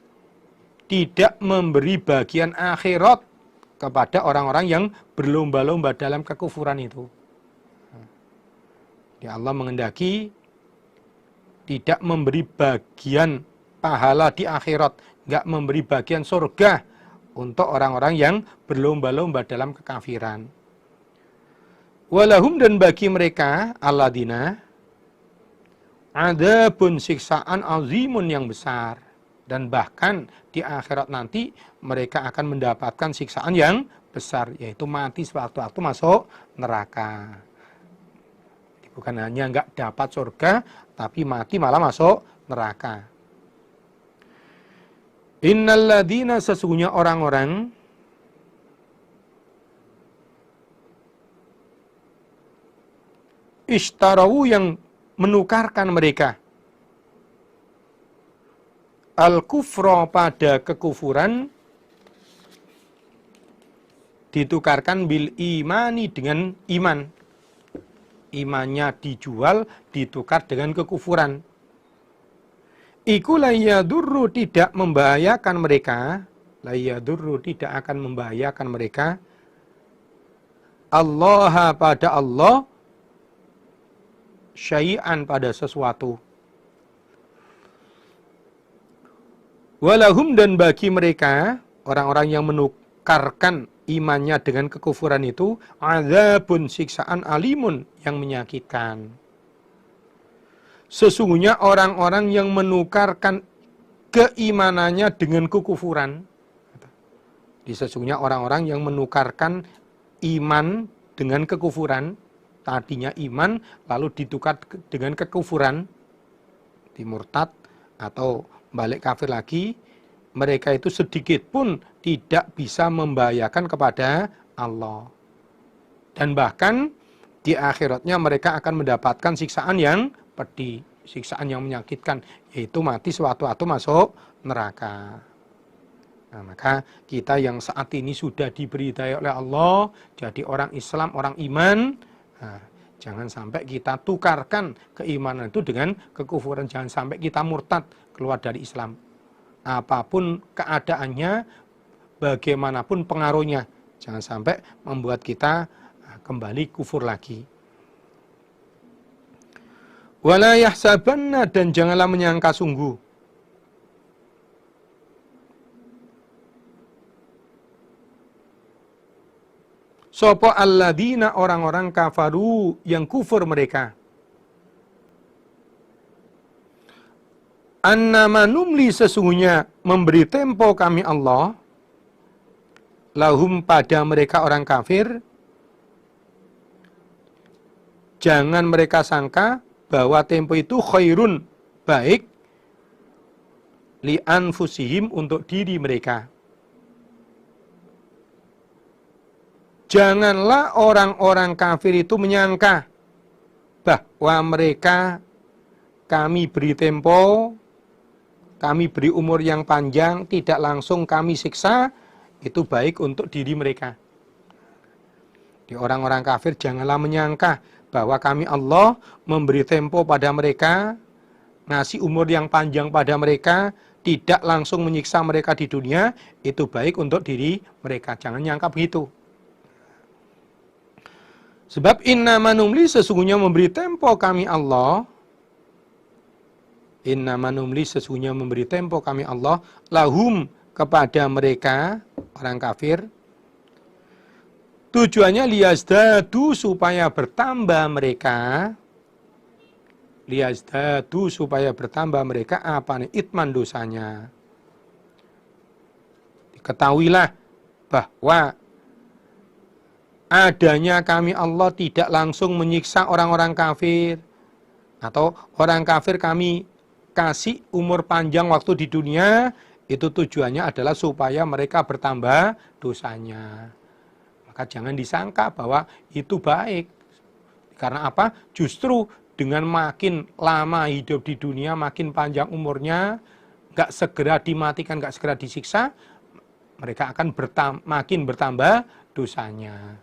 tidak memberi bagian akhirat kepada orang-orang yang berlomba-lomba dalam kekufuran itu. Ya, Allah mengendaki tidak memberi bagian pahala di akhirat, nggak memberi bagian surga untuk orang-orang yang berlomba-lomba dalam kekafiran. Walahum, dan bagi mereka alladzina adzabun, siksaan azimun, yang besar, dan bahkan di akhirat nanti mereka akan mendapatkan siksaan yang besar, yaitu mati sewaktu-waktu masuk neraka. Bukan hanya nggak dapat surga, tapi mati malah masuk neraka. Innalladzina, sesungguhnya orang-orang ishtarawu, yang menukarkan mereka al-kufra, pada kekufuran, ditukarkan bil imani, dengan iman. Imannya dijual, ditukar dengan kekufuran. Iku la yadurru, tidak membahayakan mereka, la yadurru, tidak akan membahayakan mereka, Allah, pada Allah, syai'an, pada sesuatu. Walahum, dan bagi mereka orang-orang yang menukarkan imannya dengan kekufuran itu, azabun, siksaan alimun, yang menyakitkan. Sesungguhnya orang-orang yang menukarkan keimanannya dengan kekufuran, sesungguhnya orang-orang yang menukarkan iman dengan kekufuran, tadinya iman lalu ditukar dengan kekufuran, dimurtad atau balik kafir lagi, mereka itu sedikit pun tidak bisa membahayakan kepada Allah. Dan bahkan di akhiratnya mereka akan mendapatkan siksaan yang pedih, siksaan yang menyakitkan, yaitu mati sewaktu-waktu masuk neraka. Nah, maka kita yang saat ini sudah diberi hidayah oleh Allah, jadi orang Islam, orang iman, nah, jangan sampai kita tukarkan keimanan itu dengan kekufuran, jangan sampai kita murtad, keluar dari Islam. Apapun keadaannya, bagaimanapun pengaruhnya, jangan sampai membuat kita kembali kufur lagi. Wala yahsabanna, dan janganlah menyangka sungguh sapa alladzina, orang-orang kafaru, yang kufur mereka, Annama numli sesungguhnya memberi tempo kami Allah lahum pada mereka orang kafir. Jangan mereka sangka bahwa tempo itu khairun, baik li anfusihim untuk diri mereka. Janganlah orang-orang kafir itu menyangka bahwa mereka kami beri tempo, kami beri umur yang panjang, tidak langsung kami siksa, itu baik untuk diri mereka. Di orang-orang kafir janganlah menyangka bahwa kami Allah memberi tempo pada mereka, ngasih umur yang panjang pada mereka, tidak langsung menyiksa mereka di dunia, itu baik untuk diri mereka. Jangan nyangka begitu. Sebab innama numli sesungguhnya memberi tempo kami Allah, innama numli sesungguhnya memberi tempo kami Allah lahum kepada mereka orang kafir. Tujuannya liyazdadu supaya bertambah mereka. Liyazdadu supaya bertambah mereka apa nih? Itman dosanya. Ketahuilah bahwa adanya kami Allah tidak langsung menyiksa orang-orang kafir. Atau orang kafir kami kasih umur panjang waktu di dunia, itu tujuannya adalah supaya mereka bertambah dosanya. Maka jangan disangka bahwa itu baik. Karena apa? Justru dengan makin lama hidup di dunia, makin panjang umurnya, gak segera dimatikan, gak segera disiksa, mereka akan makin bertambah dosanya.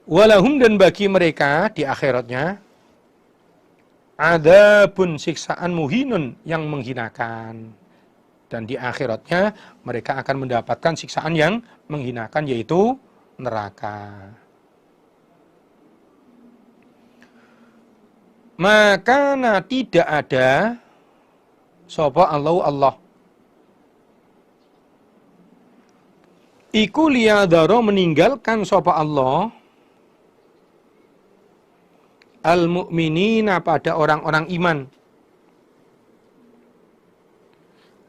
Walahum dan bagi mereka di akhiratnya, adabun siksaan muhinun yang menghinakan. Dan di akhiratnya mereka akan mendapatkan siksaan yang menghinakan, yaitu neraka. Maka tidak ada sapa Allah iku liyadhara meninggalkan sapa Allah al-mu'minina pada orang-orang iman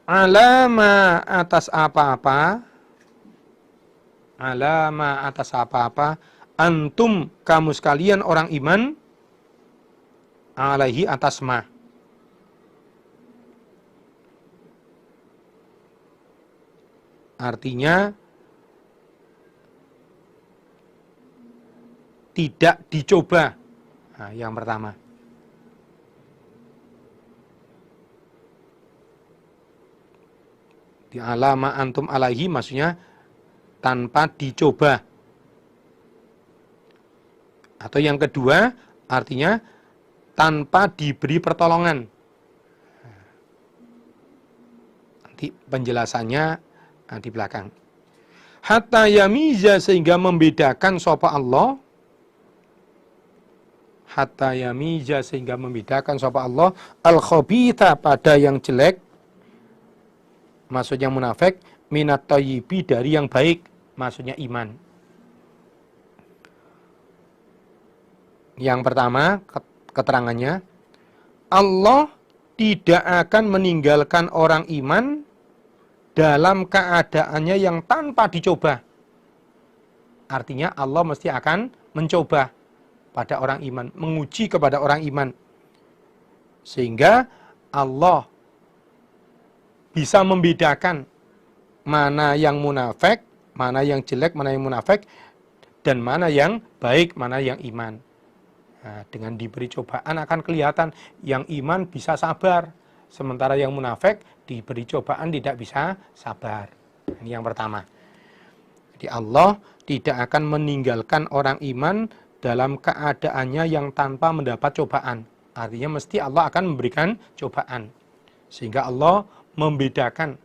alama atas apa-apa antum kamu sekalian orang iman alaihi atas ma. Artinya tidak dicoba. Nah, yang pertama. Di alama antum alaihi maksudnya tanpa dicoba. Atau yang kedua artinya tanpa diberi pertolongan. Nanti penjelasannya di belakang. Hatta yamiza sehingga membedakan sapa Allah. Hatta yamiza sehingga membedakan sapa Allah al-khabitha pada yang jelek, maksudnya munafik, minat thayyibi dari yang baik, maksudnya iman. Yang pertama keterangannya, Allah tidak akan meninggalkan orang iman dalam keadaannya yang tanpa dicoba. Artinya Allah mesti akan mencoba pada orang iman, menguji kepada orang iman. Sehingga Allah bisa membedakan mana yang munafik, mana yang jelek, mana yang munafik, dan mana yang baik, mana yang iman. Nah, dengan diberi cobaan akan kelihatan yang iman bisa sabar, sementara yang munafik diberi cobaan tidak bisa sabar. Ini yang pertama. Jadi Allah tidak akan meninggalkan orang iman dalam keadaannya yang tanpa mendapat cobaan. Artinya mesti Allah akan memberikan cobaan. Sehingga Allah membedakan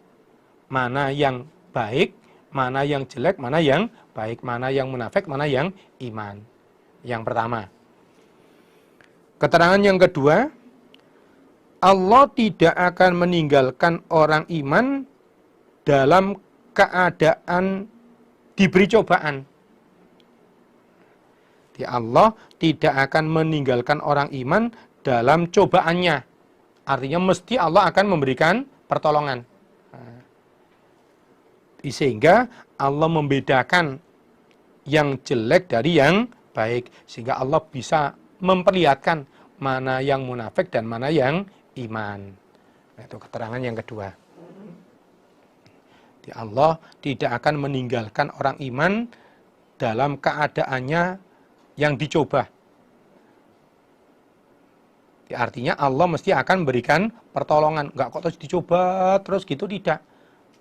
mana yang baik, mana yang jelek, mana yang baik, mana yang munafik, mana yang iman. Yang pertama. Keterangan yang kedua, Allah tidak akan meninggalkan orang iman dalam keadaan diberi cobaan. Allah tidak akan meninggalkan orang iman dalam cobaannya. Artinya mesti Allah akan memberikan pertolongan. Sehingga Allah membedakan yang jelek dari yang baik. Sehingga Allah bisa memperlihatkan mana yang munafik dan mana yang iman. Itu keterangan yang kedua. Allah tidak akan meninggalkan orang iman dalam keadaannya yang dicoba. Artinya Allah mesti akan memberikan pertolongan. Enggak kok terus dicoba terus gitu, tidak.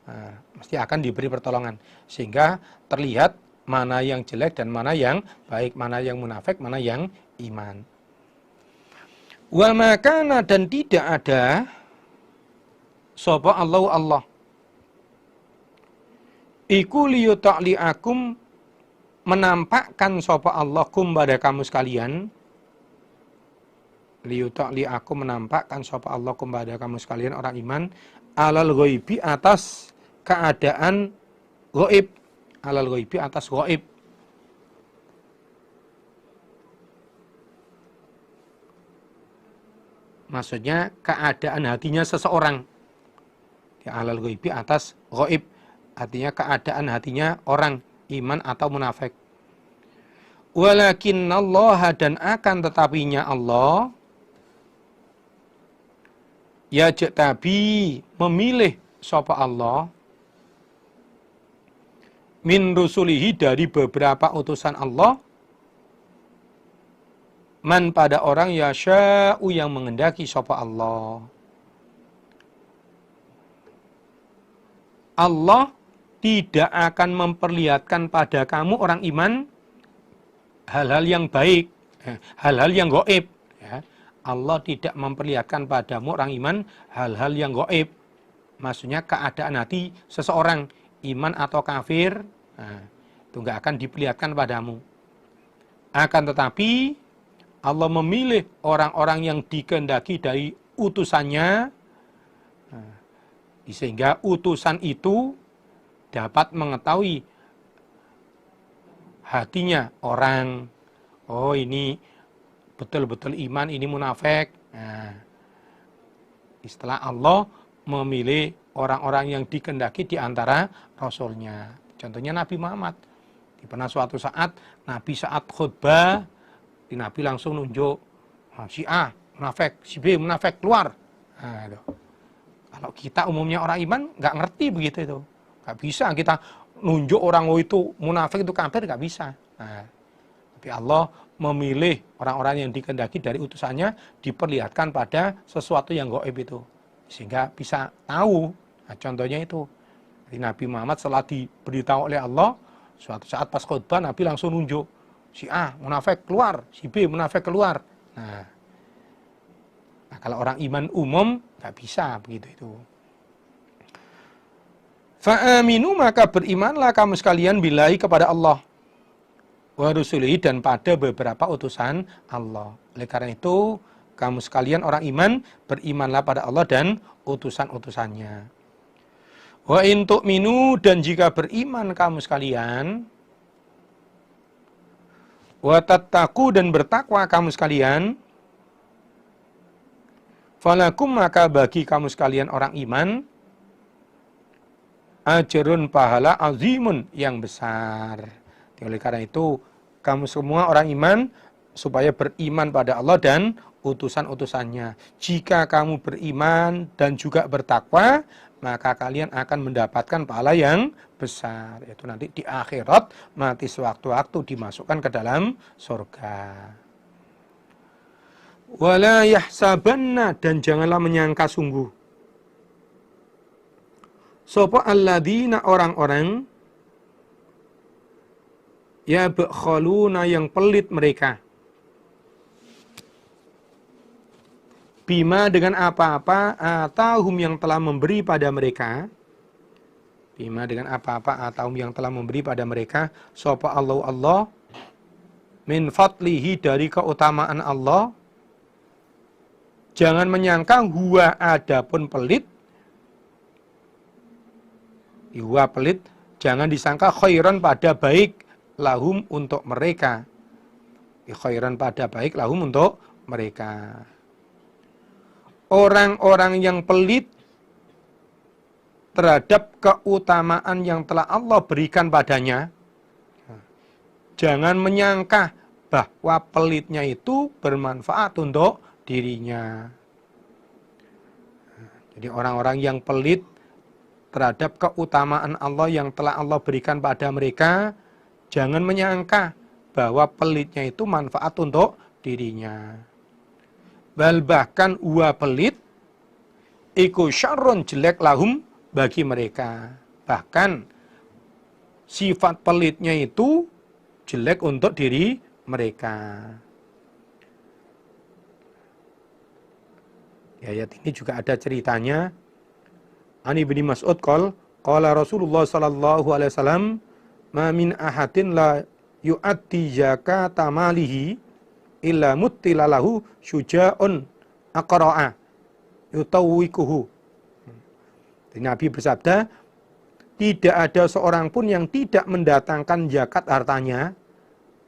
Nah, mesti akan diberi pertolongan. Sehingga terlihat mana yang jelek dan mana yang baik, mana yang munafik, mana yang iman. Wa makana, dan tidak ada sapa Allah iku liyuta'liakum, menampakkan sapa Allah kum pada kamu sekalian. Liyuta'liakum, menampakkan sapa Allah kum pada kamu sekalian orang iman, alal ghaibi, atas keadaan ghaib. Alal ghaibi, atas ghaib. Maksudnya keadaan hatinya seseorang. Ya, alal ghaibi, atas ghaib. Artinya keadaan hatinya orang iman atau munafik. Walakinnallaha, dan akan tetapinya Allah, yajtabi, memilih sapa Allah, min rusulihi, dari beberapa utusan Allah, man, pada orang yasya'u, yang mengendaki sapa Allah. Allah tidak akan memperlihatkan pada kamu orang iman hal-hal yang baik, hal-hal yang gaib. Ya. Allah tidak memperlihatkan padamu orang iman hal-hal yang gaib. Maksudnya keadaan hati seseorang, iman atau kafir, itu nggak akan diperlihatkan padamu. Akan tetapi Allah memilih orang-orang yang dikehendaki dari utusannya, sehingga utusan itu dapat mengetahui hatinya orang. Oh, ini betul-betul iman, ini munafik. Nah, istilah Allah memilih orang-orang yang dikehendaki di antara Rasulnya. Contohnya Nabi Muhammad. Di pernah suatu saat, Nabi saat khutbah, Nabi langsung nunjuk, si A munafik, si B munafik, keluar. Nah, itu. Kalau kita umumnya orang iman, nggak ngerti begitu itu. Nggak bisa kita nunjuk orang itu munafik, itu kafir, nggak bisa. Nah, tapi Allah memilih orang-orang yang dikehendaki dari utusannya, diperlihatkan pada sesuatu yang gaib itu, sehingga bisa tahu. Nah, contohnya itu, jadi Nabi Muhammad setelah diberitahu oleh Allah, suatu saat pas khutbah Nabi langsung nunjuk, si A munafik keluar, si B munafik keluar. Nah, kalau orang iman umum nggak bisa begitu itu. Fa'aminu, maka berimanlah kamu sekalian billahi, kepada Allah, wa rusulihi, dan pada beberapa utusan Allah. Oleh karena itu, kamu sekalian orang iman, berimanlah pada Allah dan utusan-utusannya. Wa in tu'minu, dan jika beriman kamu sekalian, wa tattaqu, dan bertakwa kamu sekalian, falakum, maka bagi kamu sekalian orang iman, ajrun, pahala, azimun, yang besar. Oleh karena itu, kamu semua orang iman, supaya beriman pada Allah dan utusan-utusannya. Jika kamu beriman dan juga bertakwa, maka kalian akan mendapatkan pahala yang besar. Yaitu nanti di akhirat, nanti sewaktu-waktu dimasukkan ke dalam surga. Wala yahsabanna, dan janganlah menyangka sungguh, sapa alladzina, orang-orang, ya bakhaluna, yang pelit mereka, bima, dengan apa-apa, atahum, yang telah memberi pada mereka, bima, dengan apa-apa, atahum, yang telah memberi pada mereka, sapa Allah, min fadlihi, dari keutamaan Allah. Jangan menyangka huwa, adapun pelit, huwa pelit, jangan disangka khairan, pada baik, lahum, untuk mereka. Khairan, pada baik, lahum, untuk mereka. orang-orang yang pelit terhadap keutamaan yang telah Allah berikan padanya, jangan menyangka bahwa pelitnya itu bermanfaat untuk dirinya. Jadi orang-orang yang pelit terhadap keutamaan Allah yang telah Allah berikan pada mereka, jangan menyangka bahwa pelitnya itu manfaat untuk dirinya. Bahkan huwa pelit iku syarrun, jelek lahum, bagi mereka. Bahkan sifat pelitnya itu jelek untuk diri mereka. Di ayat ini juga ada ceritanya. Ani bin Mas'ud qala Rasulullah sallallahu alaihi wasallam, "Ma min ahadin la yu'addi zakata malihi illa muttilalahu syuja'un aqra'a yutawwikuhu." Nabi bersabda, tidak ada seorang pun yang tidak mendatangkan zakat hartanya,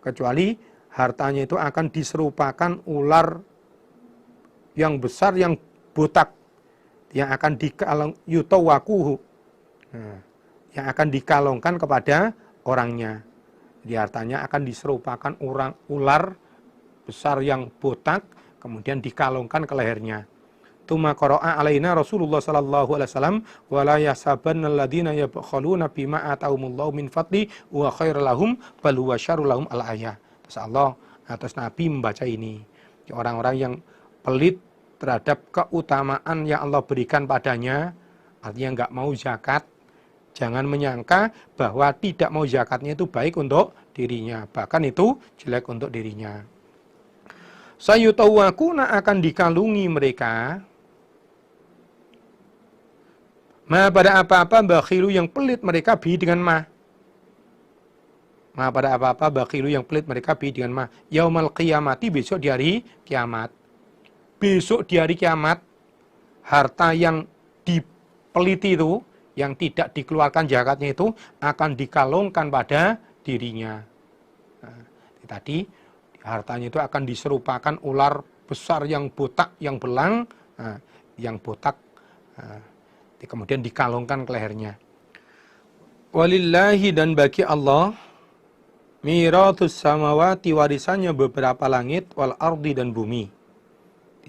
kecuali hartanya itu akan diserupakan ular yang besar, yang botak, yang akan yutawakuhu, yang akan dikalungkan kepada orangnya. Jadi hartanya akan diserupakan ular besar yang botak, kemudian dikalungkan ke lehernya. Tsumma qara'a alaina Rasulullah sallallahu alaihi wasallam wa la yahsabanna alladziina yabkhaluna bima atahumullahu min fadli wa khairul lahum bal huwa syarrul lahum al-ayah. Terus Allah atas Nabi membaca ini. Orang-orang yang pelit terhadap keutamaan yang Allah berikan padanya, artinya enggak mau zakat, jangan menyangka bahwa tidak mau zakatnya itu baik untuk dirinya, bahkan itu jelek untuk dirinya. Sayutawakuna, akan dikalungi mereka, ma pada apa-apa bakhilu yang pelit mereka bi dengan ma pada apa-apa bakhilu yang pelit mereka bi dengan yaumal qiyamati, besok di hari kiamat. Besok di hari kiamat, harta yang dipeliti itu, yang tidak dikeluarkan zakatnya itu, akan dikalungkan pada dirinya. Nah, tadi hartanya itu akan diserupakan ular besar yang botak, yang belang, yang botak, kemudian dikalungkan ke lehernya. Walillahi, dan bagi Allah, mirathus samawati, warisannya beberapa langit, wal ardi, dan bumi.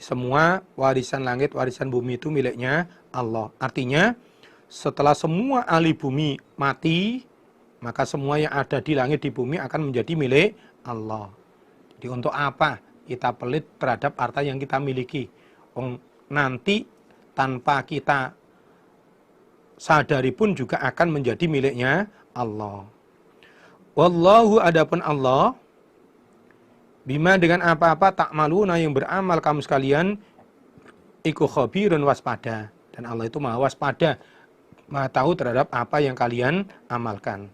Semua warisan langit, warisan bumi itu miliknya Allah. Artinya, setelah semua ahli bumi mati, maka semua yang ada di langit di bumi akan menjadi milik Allah. Jadi untuk apa kita pelit terhadap harta yang kita miliki? Nanti tanpa kita sadari pun juga akan menjadi miliknya Allah. Wallahu, adapun Allah, bima, dengan apa-apa ta'maluna, yang beramal kamu sekalian, iku khabirun, waspada. Dan Allah itu maha waspada, maha tahu terhadap apa yang kalian amalkan.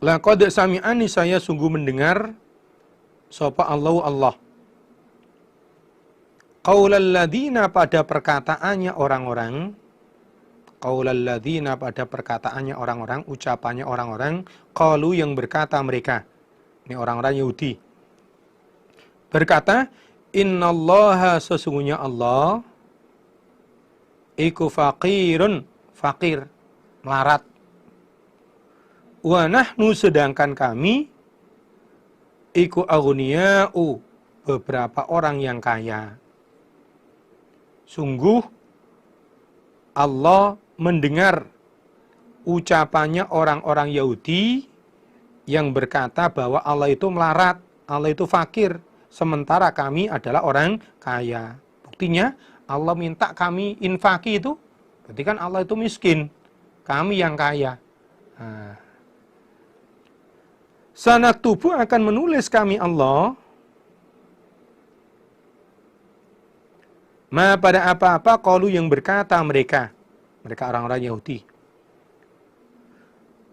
Laqad sami'ani, saya sungguh mendengar, sapa Allah, qaulal ladzina, pada perkataannya orang-orang, qaulal ladzina, pada perkataannya orang-orang, ucapannya orang-orang, qalu, yang berkata mereka. Ini orang-orang Yahudi berkata, innallaha, sesungguhnya Allah, iku faqirun, fakir, melarat, wa nahnu, sedangkan kami, iku aghniya'u, beberapa orang yang kaya. Sungguh Allah mendengar ucapannya orang-orang Yahudi yang berkata bahwa Allah itu melarat, Allah itu fakir, sementara kami adalah orang kaya. Buktinya Allah minta kami infaki itu, berarti kan Allah itu miskin, kami yang kaya. Sanaktubu, akan menulis kami Allah, ma pada apa-apa qalu, yang berkata mereka orang-orang Yahudi.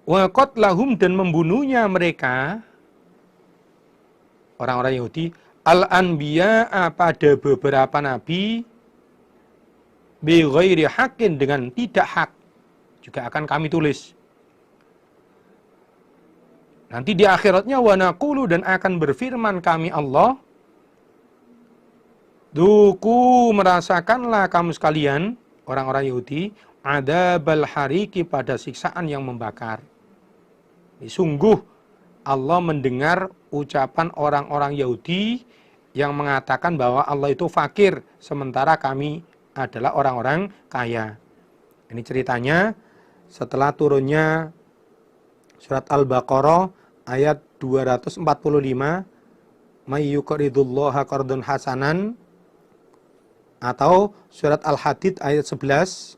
Wa qatlahum, dan membunuhnya mereka, orang-orang Yahudi, al-anbiya'a, pada beberapa nabi, bi ghairi haqqin, dengan tidak hak, juga akan kami tulis. Nanti di akhiratnya, wa naqulu, dan akan berfirman kami Allah, Duku, merasakanlah kamu sekalian, orang-orang Yahudi, adzabal hariki, pada siksaan yang membakar. Sungguh Allah mendengar ucapan orang-orang Yahudi yang mengatakan bahwa Allah itu fakir, sementara kami adalah orang-orang kaya. Ini ceritanya setelah turunnya surat Al-Baqarah ayat 245, may yuqridullaha qardan hasanan, atau surat Al-Hadid ayat 11.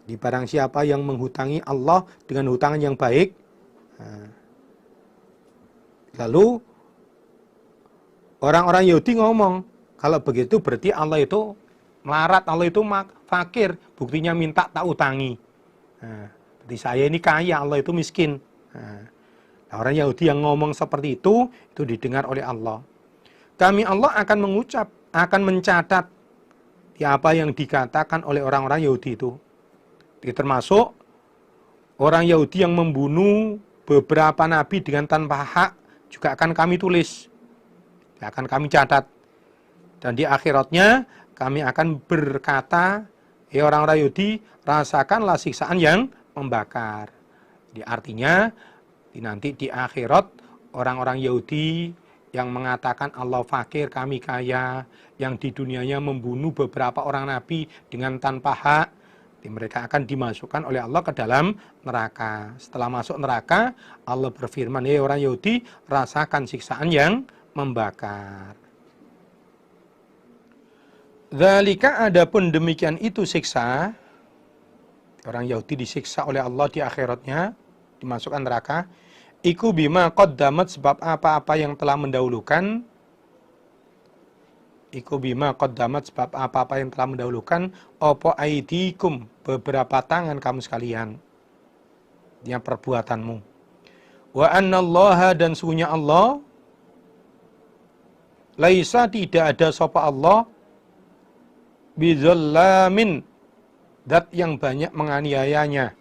Di barang siapa yang menghutangi Allah dengan hutangan yang baik. Lalu orang-orang Yahudi ngomong, kalau begitu berarti Allah itu melarat, Allah itu fakir, buktinya minta tak utangi. Berarti saya ini kaya, Allah itu miskin. Orang Yahudi yang ngomong seperti itu didengar oleh Allah. Kami Allah akan mencatat apa yang dikatakan oleh orang-orang Yahudi itu. Termasuk orang Yahudi yang membunuh beberapa nabi dengan tanpa hak juga akan kami tulis, akan kami catat. Dan di akhiratnya kami akan berkata, orang-orang Yahudi, rasakanlah siksaan yang membakar. Artinya nanti di akhirat orang-orang Yahudi yang mengatakan Allah fakir, kami kaya, yang di dunianya membunuh beberapa orang nabi dengan tanpa hak, mereka akan dimasukkan oleh Allah ke dalam neraka. Setelah masuk neraka, Allah berfirman, orang Yahudi, rasakan siksaan yang membakar. Dzalika, adapun demikian itu siksa, orang Yahudi disiksa oleh Allah di akhiratnya, dimasukkan neraka. Iku bima qaddamat, sebab apa-apa yang telah mendahulukan. Iku bima qaddamat, sebab apa-apa yang telah mendahulukan. Opo aidikum, beberapa tangan kamu sekalian, yang perbuatanmu. Wa annallaha, dan sungguhnya Allah, laisa, tidak ada sapa Allah, bizallamin, zat yang banyak menganiayanya,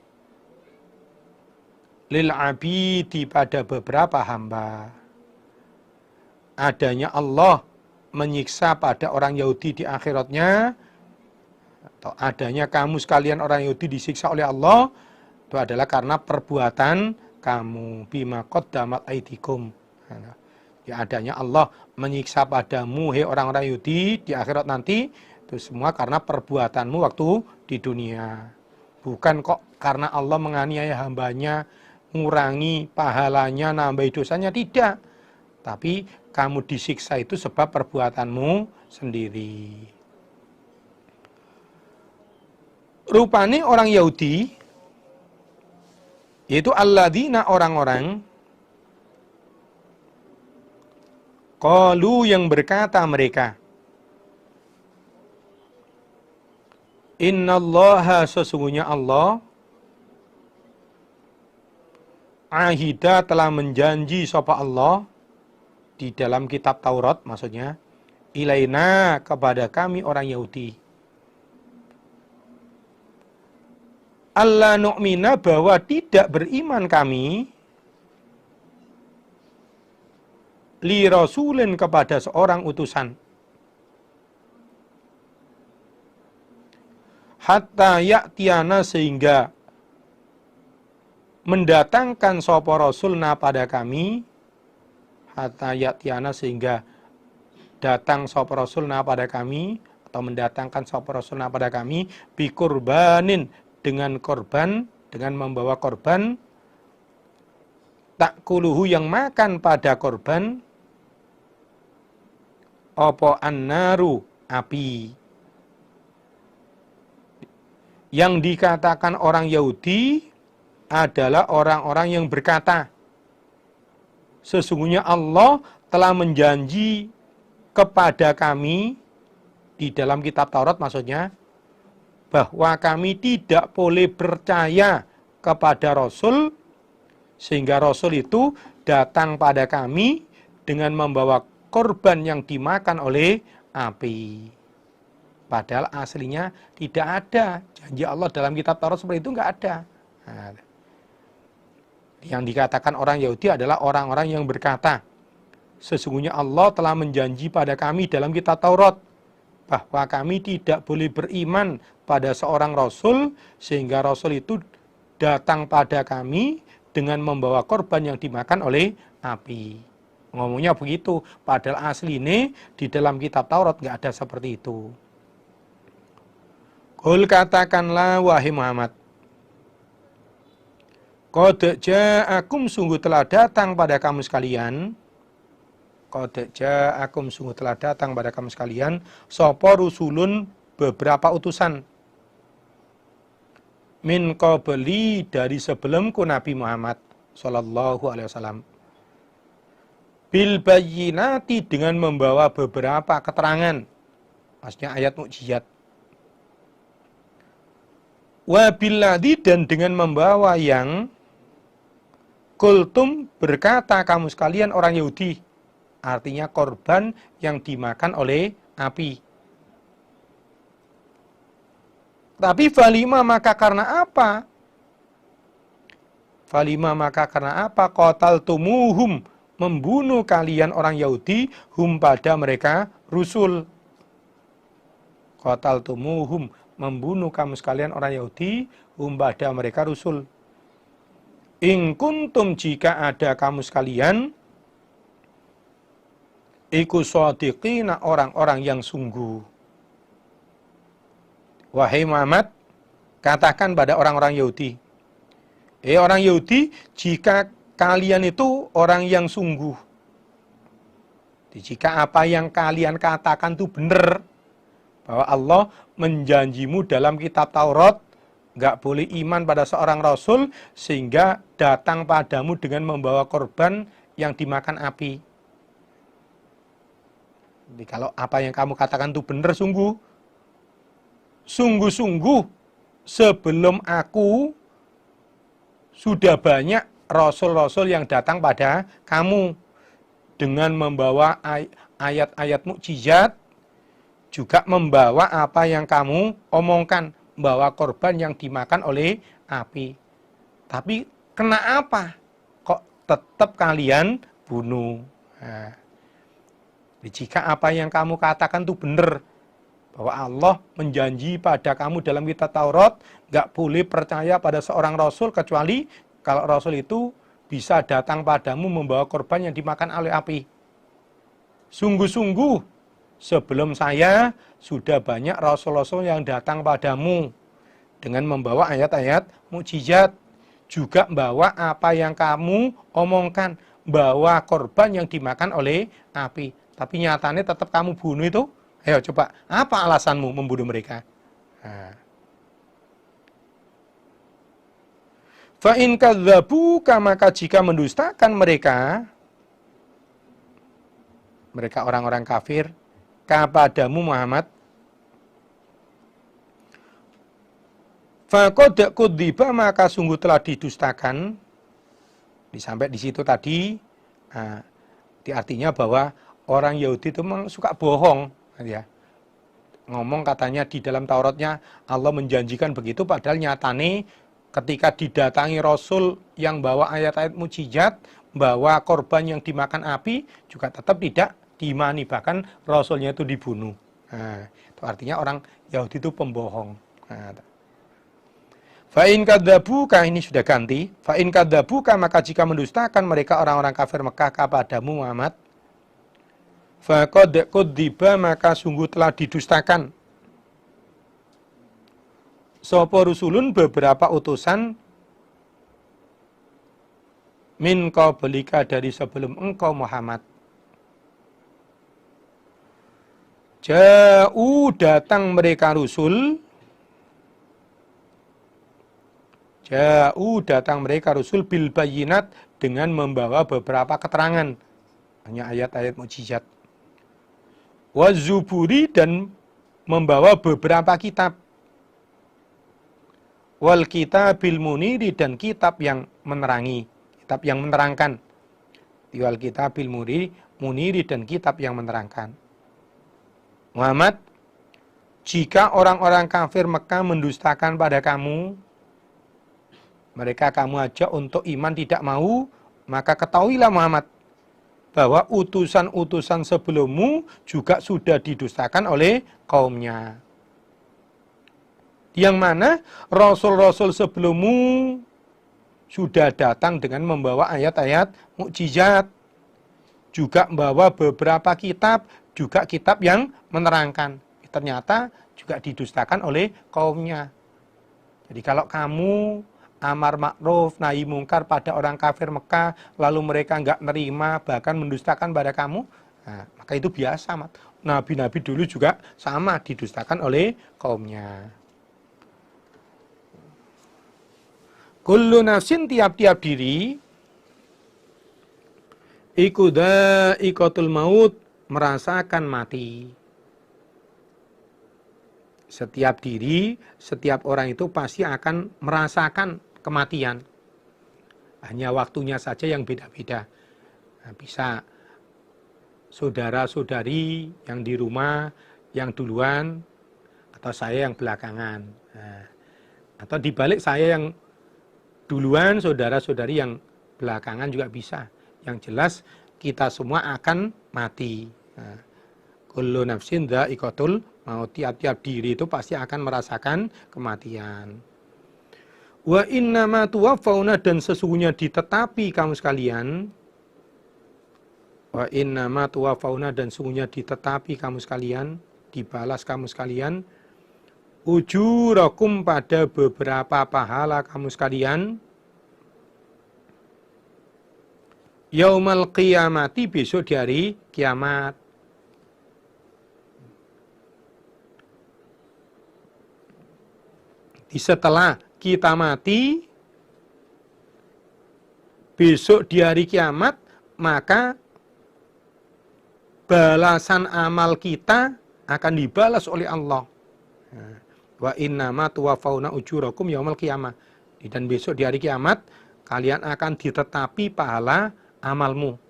lil abidi, pada beberapa hamba. Adanya Allah menyiksa pada orang Yahudi di akhiratnya, atau adanya kamu sekalian orang Yahudi disiksa oleh Allah, itu adalah karena perbuatan kamu. Bima qaddamat aidikum. Adanya Allah menyiksa padamu, orang-orang Yahudi di akhirat nanti, itu semua karena perbuatanmu waktu di dunia. Bukan kok karena Allah menganiaya hambanya, ngurangi pahalanya, nambahi dosanya, tidak. Tapi kamu disiksa itu sebab perbuatanmu sendiri. Rupanya orang Yahudi, yaitu alladzina, orang-orang, qalu, yang berkata mereka, innallaha, sesungguhnya Allah, ahida, telah menjanji sapa Allah, di dalam kitab Taurat maksudnya, ilaina, kepada kami orang Yahudi, alla nu'mina, bahwa tidak beriman kami, li rasulin, kepada seorang utusan, hatta ya'tiana, sehingga mendatangkan sapa rasulna pada kami, hatta ya'tiana, sehingga datang sapa rasulna pada kami, atau mendatangkan sapa rasulna pada kami, bikurbanin, dengan korban, dengan membawa korban, takuluhu, yang makan pada korban, opo annaru, api. Yang dikatakan orang Yahudi adalah orang-orang yang berkata, sesungguhnya Allah telah menjanji kepada kami, di dalam kitab Taurat maksudnya, bahwa kami tidak boleh percaya kepada Rasul, sehingga Rasul itu datang pada kami dengan membawa korban yang dimakan oleh api. Padahal aslinya tidak ada janji Allah dalam kitab Taurat seperti itu, enggak ada. Yang dikatakan orang Yahudi adalah orang-orang yang berkata, sesungguhnya Allah telah menjanji pada kami dalam kitab Taurat bahwa kami tidak boleh beriman pada seorang rasul sehingga rasul itu datang pada kami dengan membawa korban yang dimakan oleh api. Ngomongnya begitu, padahal asli ini di dalam kitab Taurat nggak ada seperti itu. Qul katakanlah wahai Muhammad, qad ja'akum sungguh telah datang pada kamu sekalian. Qad ja'akum sungguh telah datang pada kamu sekalian sapa rusulun beberapa utusan min qabli dari sebelumku Nabi Muhammad sallallahu alaihi wasallam bil bayyinati dengan membawa beberapa keterangan, maksudnya ayat mukjizat, wa billadzi dan dengan membawa yang kultum berkata kamu sekalian orang Yahudi, artinya korban yang dimakan oleh api. Tapi falima maka karena apa? Falima maka karena apa? Qataltumuhum membunuh kalian orang Yahudi hum pada mereka rusul. Qataltumuhum membunuh kamu sekalian orang Yahudi hum pada mereka rusul. In kuntum jika ada kamu sekalian iku shadiqina orang-orang yang sungguh. Wahai Muhammad, katakan pada orang-orang Yahudi, orang Yahudi, jika kalian itu orang yang sungguh, jika apa yang kalian katakan itu benar, bahwa Allah menjanjimu dalam kitab Taurat, nggak boleh iman pada seorang rasul sehingga datang padamu dengan membawa korban yang dimakan api. Jadi kalau apa yang kamu katakan itu benar sungguh-sungguh sebelum aku sudah banyak rasul-rasul yang datang pada kamu dengan membawa ayat-ayat mukjizat, juga membawa apa yang kamu omongkan, membawa korban yang dimakan oleh api. Tapi kena apa? Kok tetap kalian bunuh? Nah, jika apa yang kamu katakan itu benar, bahwa Allah menjanji pada kamu dalam kitab Taurat, nggak boleh percaya pada seorang rasul kecuali kalau rasul itu bisa datang padamu membawa korban yang dimakan oleh api. Sungguh-sungguh sebelum saya sudah banyak rasul-rasul yang datang padamu dengan membawa ayat-ayat mukjizat, juga membawa apa yang kamu omongkan, bawa korban yang dimakan oleh api. Tapi nyatanya tetap kamu bunuh itu. Ayo coba, apa alasanmu membunuh mereka? Nah. Fa in kadzabuka maka jika mendustakan mereka orang-orang kafir kepadamu Muhammad, faqad kudziba maka sungguh telah didustakan. Sampai di situ tadi, artinya bahwa orang Yahudi itu memang suka bohong, ya. Ngomong katanya di dalam Tauratnya Allah menjanjikan begitu, padahal nyatane ketika didatangi Rasul yang bawa ayat-ayat mukjizat, bawa korban yang dimakan api, juga tetap tidak diimani, bahkan Rasulnya itu dibunuh. Nah, itu artinya orang Yahudi itu pembohong. Nah, fa'in kadzabuka, ini sudah ganti. Fa'in kadzabuka maka jika mendustakan mereka orang-orang kafir Mekah kepadamu Muhammad, faqad kudziba maka sungguh telah didustakan sapa rusulun beberapa utusan min qablika dari sebelum engkau Muhammad. Ja'u datang mereka rusul, bil bayyinat dengan membawa beberapa keterangan, hanya ayat-ayat mukjizat. Wazuburi dan membawa beberapa kitab. Wal kitabil muniri dan kitab yang menerangi, kitab yang menerangkan. Wal kitabil muniri dan kitab yang menerangkan. Muhammad, jika orang-orang kafir Mekah mendustakan pada kamu, mereka kamu ajak untuk iman tidak mau, maka ketahuilah Muhammad, bahwa utusan-utusan sebelummu juga sudah didustakan oleh kaumnya. Yang mana rasul-rasul sebelummu sudah datang dengan membawa ayat-ayat mukjizat, juga membawa beberapa kitab, juga kitab yang menerangkan. Ternyata juga didustakan oleh kaumnya. Jadi kalau kamu amar ma'ruf, nahi mungkar pada orang kafir Mekah, lalu mereka nggak nerima, bahkan mendustakan pada kamu, nah, maka itu biasa. Nabi-nabi dulu juga sama didustakan oleh kaumnya. Kullu nafsin, tiap-tiap diri, iku dha'iqatul maut, merasakan mati. Setiap diri, setiap orang itu pasti akan merasakan kematian. Hanya waktunya saja yang beda-beda. Nah, bisa saudara-saudari yang di rumah, yang duluan, atau saya yang belakangan. Nah, atau dibalik saya yang duluan, saudara-saudari yang belakangan juga bisa. Yang jelas kita semua akan mati. Nah, kullu nafsin dha'iqatul maut, tiap-tiap diri itu pasti akan merasakan kematian. Wa innama tuwaffawna, dan sesungguhnya ditetapi kamu sekalian. Wa innama tuwaffawna, dan sesungguhnya ditetapi kamu sekalian, dibalas kamu sekalian, ujurakum, pada beberapa pahala kamu sekalian, yaumal qiyamati, besok di hari kiamat. Setelah kita mati, besok di hari kiamat, maka balasan amal kita akan dibalas oleh Allah. Wa innama tuwaffawna ujurakum yaumal qiyamah. Dan besok di hari kiamat, kalian akan ditetapi pahala amalmu.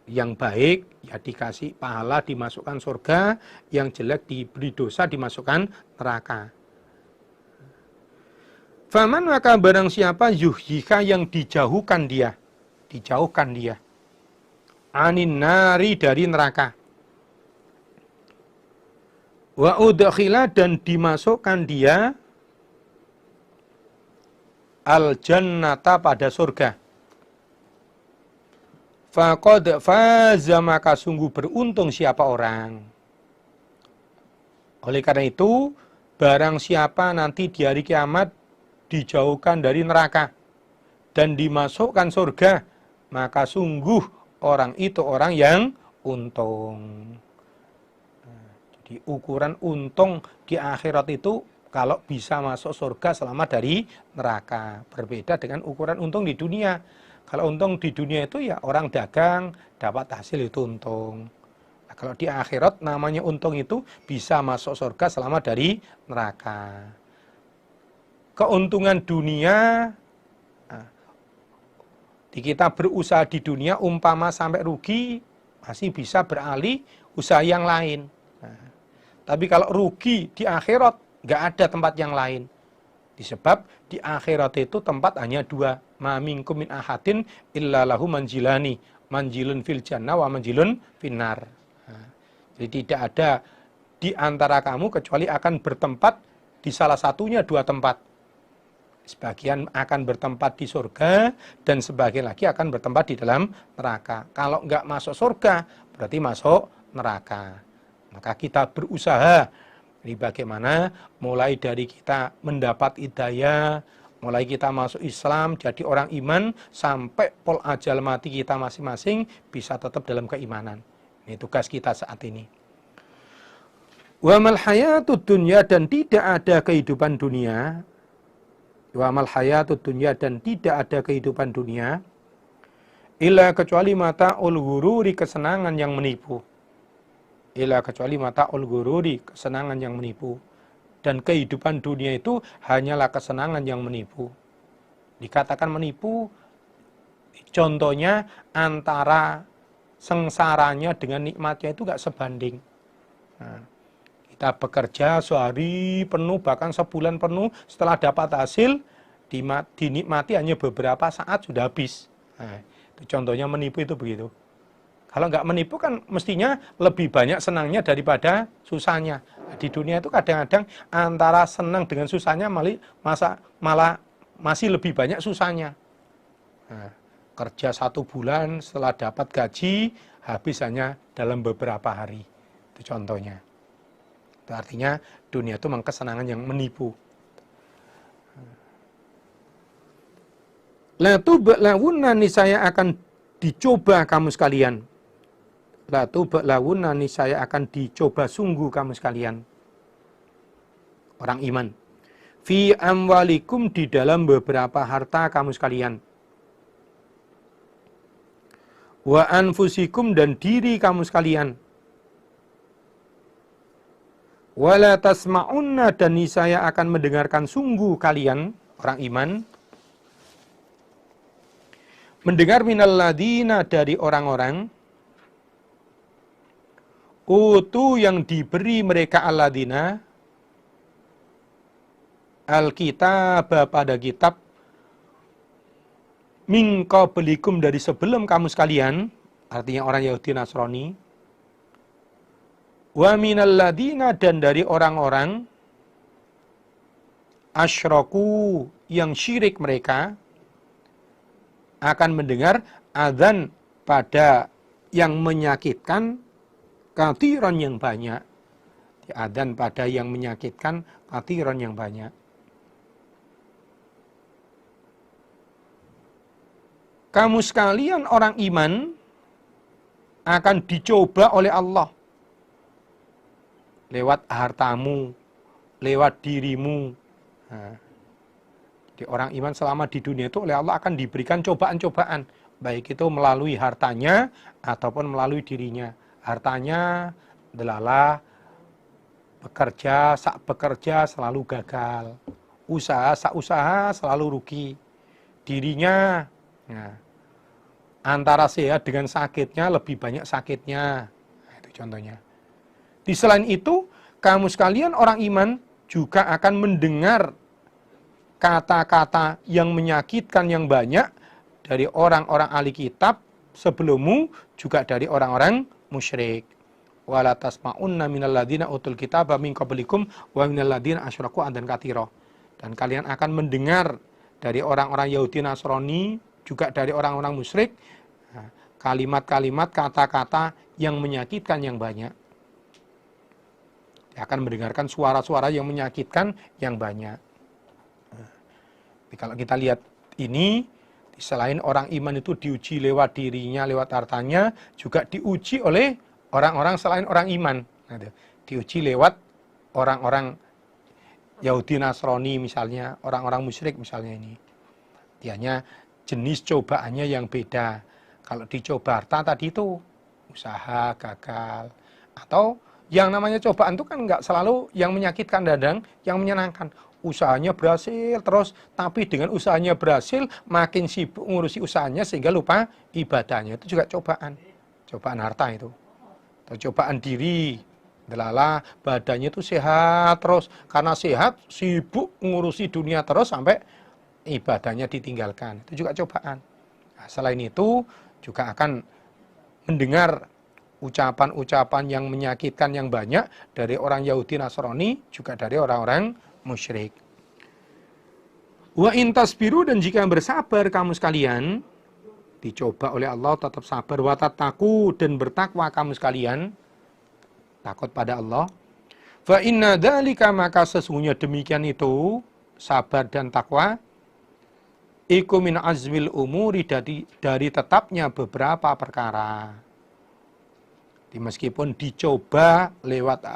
Yang baik, ya dikasih pahala, dimasukkan surga. Yang jelek, diberi dosa, dimasukkan neraka. Faman, maka barang siapa, yuhyika, yang dijauhkan dia. Dijauhkan dia. Anin nari, dari neraka. Wa udkhila, dan dimasukkan dia al-jannata, pada surga. Faqad faza, maka sungguh beruntung siapa orang. Oleh karena itu, barang siapa nanti di hari kiamat dijauhkan dari neraka dan dimasukkan surga, maka sungguh orang itu orang yang untung. Jadi ukuran untung di akhirat itu kalau bisa masuk surga selamat dari neraka. Berbeda dengan ukuran untung di dunia. Kalau untung di dunia itu ya orang dagang dapat hasil itu untung. Nah, kalau di akhirat namanya untung itu bisa masuk surga selamat dari neraka. Keuntungan dunia, nah, di kita berusaha di dunia umpama sampai rugi masih bisa beralih usaha yang lain. Nah, tapi kalau rugi di akhirat nggak ada tempat yang lain. Disebab di akhirat itu tempat hanya dua. Ma minkum min ahadin illa lahu manjilani. Manjilun fil jannah wa manjilun finnar. Nah, jadi tidak ada di antara kamu kecuali akan bertempat di salah satunya dua tempat. Sebagian akan bertempat di surga dan sebagian lagi akan bertempat di dalam neraka. Kalau nggak masuk surga berarti masuk neraka. Maka kita berusaha. Ini bagaimana mulai dari kita mendapat hidayah, mulai kita masuk Islam, jadi orang iman, sampai pol ajal mati kita masing-masing bisa tetap dalam keimanan. Ini tugas kita saat ini. Wa mal hayatud dunya, dan tidak ada kehidupan dunia. Wa mal hayatud dunya, dan tidak ada kehidupan dunia. Illa, kecuali mata'ul ghururi, kesenangan yang menipu. Illa, kecuali mata'ul ghururi, kesenangan yang menipu. Dan kehidupan dunia itu hanyalah kesenangan yang menipu. Dikatakan menipu, contohnya antara sengsaranya dengan nikmatnya itu gak sebanding. Nah, kita bekerja sehari penuh, bahkan sebulan penuh, setelah dapat hasil, dinikmati hanya beberapa saat sudah habis. Nah, Contohnya menipu itu begitu. Kalau nggak menipu kan mestinya lebih banyak senangnya daripada susahnya. Di dunia itu kadang-kadang antara senang dengan susahnya malah masih lebih banyak susahnya. Nah, kerja 1 bulan setelah dapat gaji habis hanya dalam beberapa hari. Itu contohnya. Itu artinya dunia itu memang kesenangan yang menipu. La tublawunna niscaya akan dicoba kamu sekalian. La tublawunna niscaya akan dicoba sungguh kamu sekalian. Orang iman. Fi amwalikum di dalam beberapa harta kamu sekalian. Wa anfusikum dan diri kamu sekalian. Wala tasma'unna dan niscaya akan mendengarkan sungguh kalian, orang iman. Mendengar minal ladina dari orang-orang utu yang diberi mereka alladina alkitab pada kitab min qablikum dari sebelum kamu sekalian, artinya orang Yahudi Nasrani, wa minal ladina dan dari orang-orang asyraku yang syirik mereka akan mendengar adzan pada yang menyakitkan kathiran yang banyak. Adzan pada yang menyakitkan kathiran yang banyak. Kamu sekalian orang iman akan dicoba oleh Allah. Lewat hartamu, lewat dirimu. Nah, jadi orang iman selama di dunia itu oleh Allah akan diberikan cobaan-cobaan. Baik itu melalui hartanya ataupun melalui dirinya. Hartanya adalah bekerja selalu gagal. Usaha selalu rugi. Dirinya, nah, antara sehat dengan sakitnya lebih banyak sakitnya. Nah, itu contohnya. Di selain itu, kamu sekalian orang iman juga akan mendengar kata-kata yang menyakitkan yang banyak dari orang-orang ahli kitab sebelummu, juga dari orang-orang musyrik. Wala tasma'unna minal ladzina utul kitaba min qablikum wa minal ladzina asyraku adzan katsira. Dan kalian akan mendengar dari orang-orang Yahudi Nasrani, juga dari orang-orang musyrik, kalimat-kalimat, kata-kata yang menyakitkan yang banyak. Dia akan mendengarkan suara-suara yang menyakitkan yang banyak. Jadi kalau kita lihat ini, selain orang iman itu diuji lewat dirinya, lewat hartanya, juga diuji oleh orang-orang selain orang iman. Diuji lewat orang-orang Yahudi Nasrani misalnya, orang-orang musyrik misalnya ini. Dianya jenis cobaannya yang beda. Kalau dicoba harta tadi itu usaha gagal. Atau yang namanya cobaan itu kan nggak selalu yang menyakitkan, dadang, yang menyenangkan. Usahanya berhasil terus, tapi dengan usahanya berhasil makin sibuk ngurusi usahanya sehingga lupa ibadahnya. Itu juga cobaan. Cobaan harta itu. Atau cobaan diri. Delalah badannya itu sehat terus, karena sehat sibuk ngurusi dunia terus sampai ibadahnya ditinggalkan. Itu juga cobaan. Nah, selain itu juga akan mendengar ucapan-ucapan yang menyakitkan yang banyak dari orang Yahudi Nasrani, juga dari orang-orang musyrik. Wa in tasbiru dan jika bersabar kamu sekalian, dicoba oleh Allah tetap sabar, wa tattaqu dan bertakwa kamu sekalian, takut pada Allah. Fa inna dzalika maka sesungguhnya demikian itu, sabar dan takwa, iku min azmil umuri dari tetapnya beberapa perkara. Meskipun dicoba lewat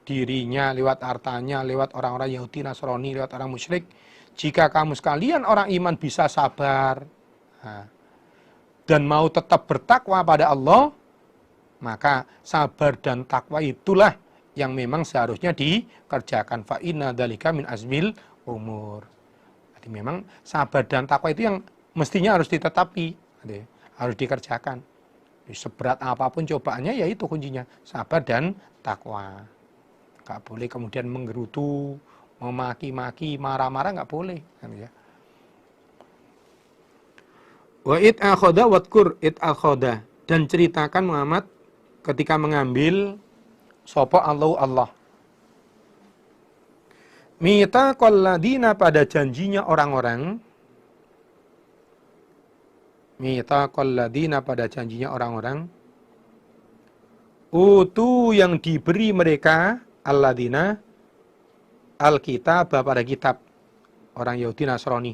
dirinya, lewat hartanya, lewat orang-orang Yahudi Nasrani, lewat orang musyrik, jika kamu sekalian orang iman bisa sabar dan mau tetap bertakwa pada Allah, maka sabar dan takwa itulah yang memang seharusnya dikerjakan. Fa inna dzalika min azmil umur. Jadi memang sabar dan takwa itu yang mestinya harus ditetapi, harus dikerjakan. Seberat apapun cobaannya, ya itu kuncinya, sabar dan takwa. Nggak boleh kemudian menggerutu, memaki-maki, marah-marah, nggak boleh. Wa id akhoda wadkur id akhoda, dan ceritakan Muhammad ketika mengambil sopo Allah mitsaqal ladina, pada janjinya orang-orang, mitsaqal ladina, pada janjinya orang-orang, utu, yang diberi mereka, alladina, alkitab, pada kitab, orang Yahudi Nasrani.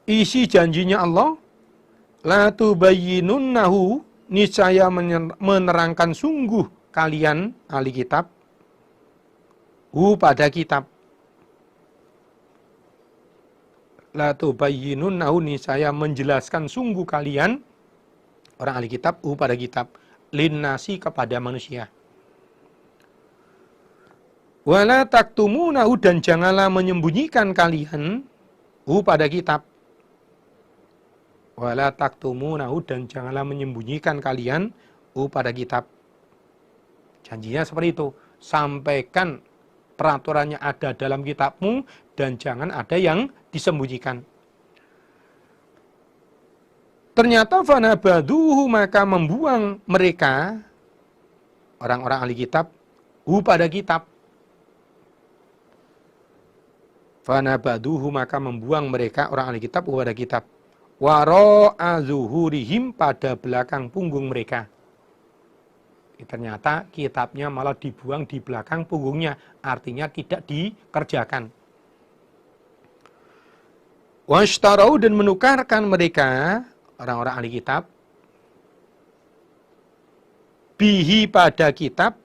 Isi janjinya Allah, la tubayyinunnahu, niscaya menerangkan sungguh kalian ahli kitab, pada kitab. La tubayyinunnahu, niscaya menjelaskan sungguh kalian, orang ahli kitab, pada kitab, linnasi, kepada manusia. Wala taktumunahu, dan janganlah menyembunyikan kalian, pada kitab. Wala taktumunahu, dan janganlah menyembunyikan kalian, pada kitab. Janjinya seperti itu. Sampaikan peraturannya ada dalam kitabmu, dan jangan ada yang disembunyikan. Ternyata fanabaduhu, maka membuang mereka, orang-orang ahli kitab, pada kitab. Fanabaduhu, maka membuang mereka, orang ahli kitab, pada kitab. Wara'a zuhurihim, pada belakang punggung mereka. Ternyata kitabnya malah dibuang di belakang punggungnya, artinya tidak dikerjakan. Washtarau, dan menukarkan mereka, orang-orang ahli kitab, bihi, pada kitab.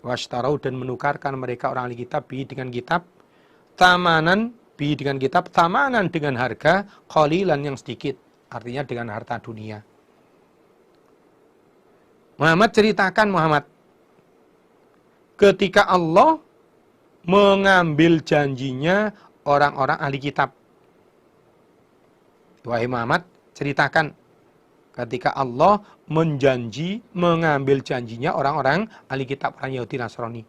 Washtarau, dan menukarkan mereka, orang ahli kitab, bihi, dengan kitab, tamanan, bi, dengan kitab, tamanan, dengan harga, qalilan, yang sedikit, artinya dengan harta dunia. Muhammad ceritakan, Muhammad, ketika Allah mengambil janjinya orang-orang ahli kitab. Wahai Muhammad, ceritakan ketika Allah mengambil janjinya orang-orang ahli kitab, orang Yahudi Nasrani.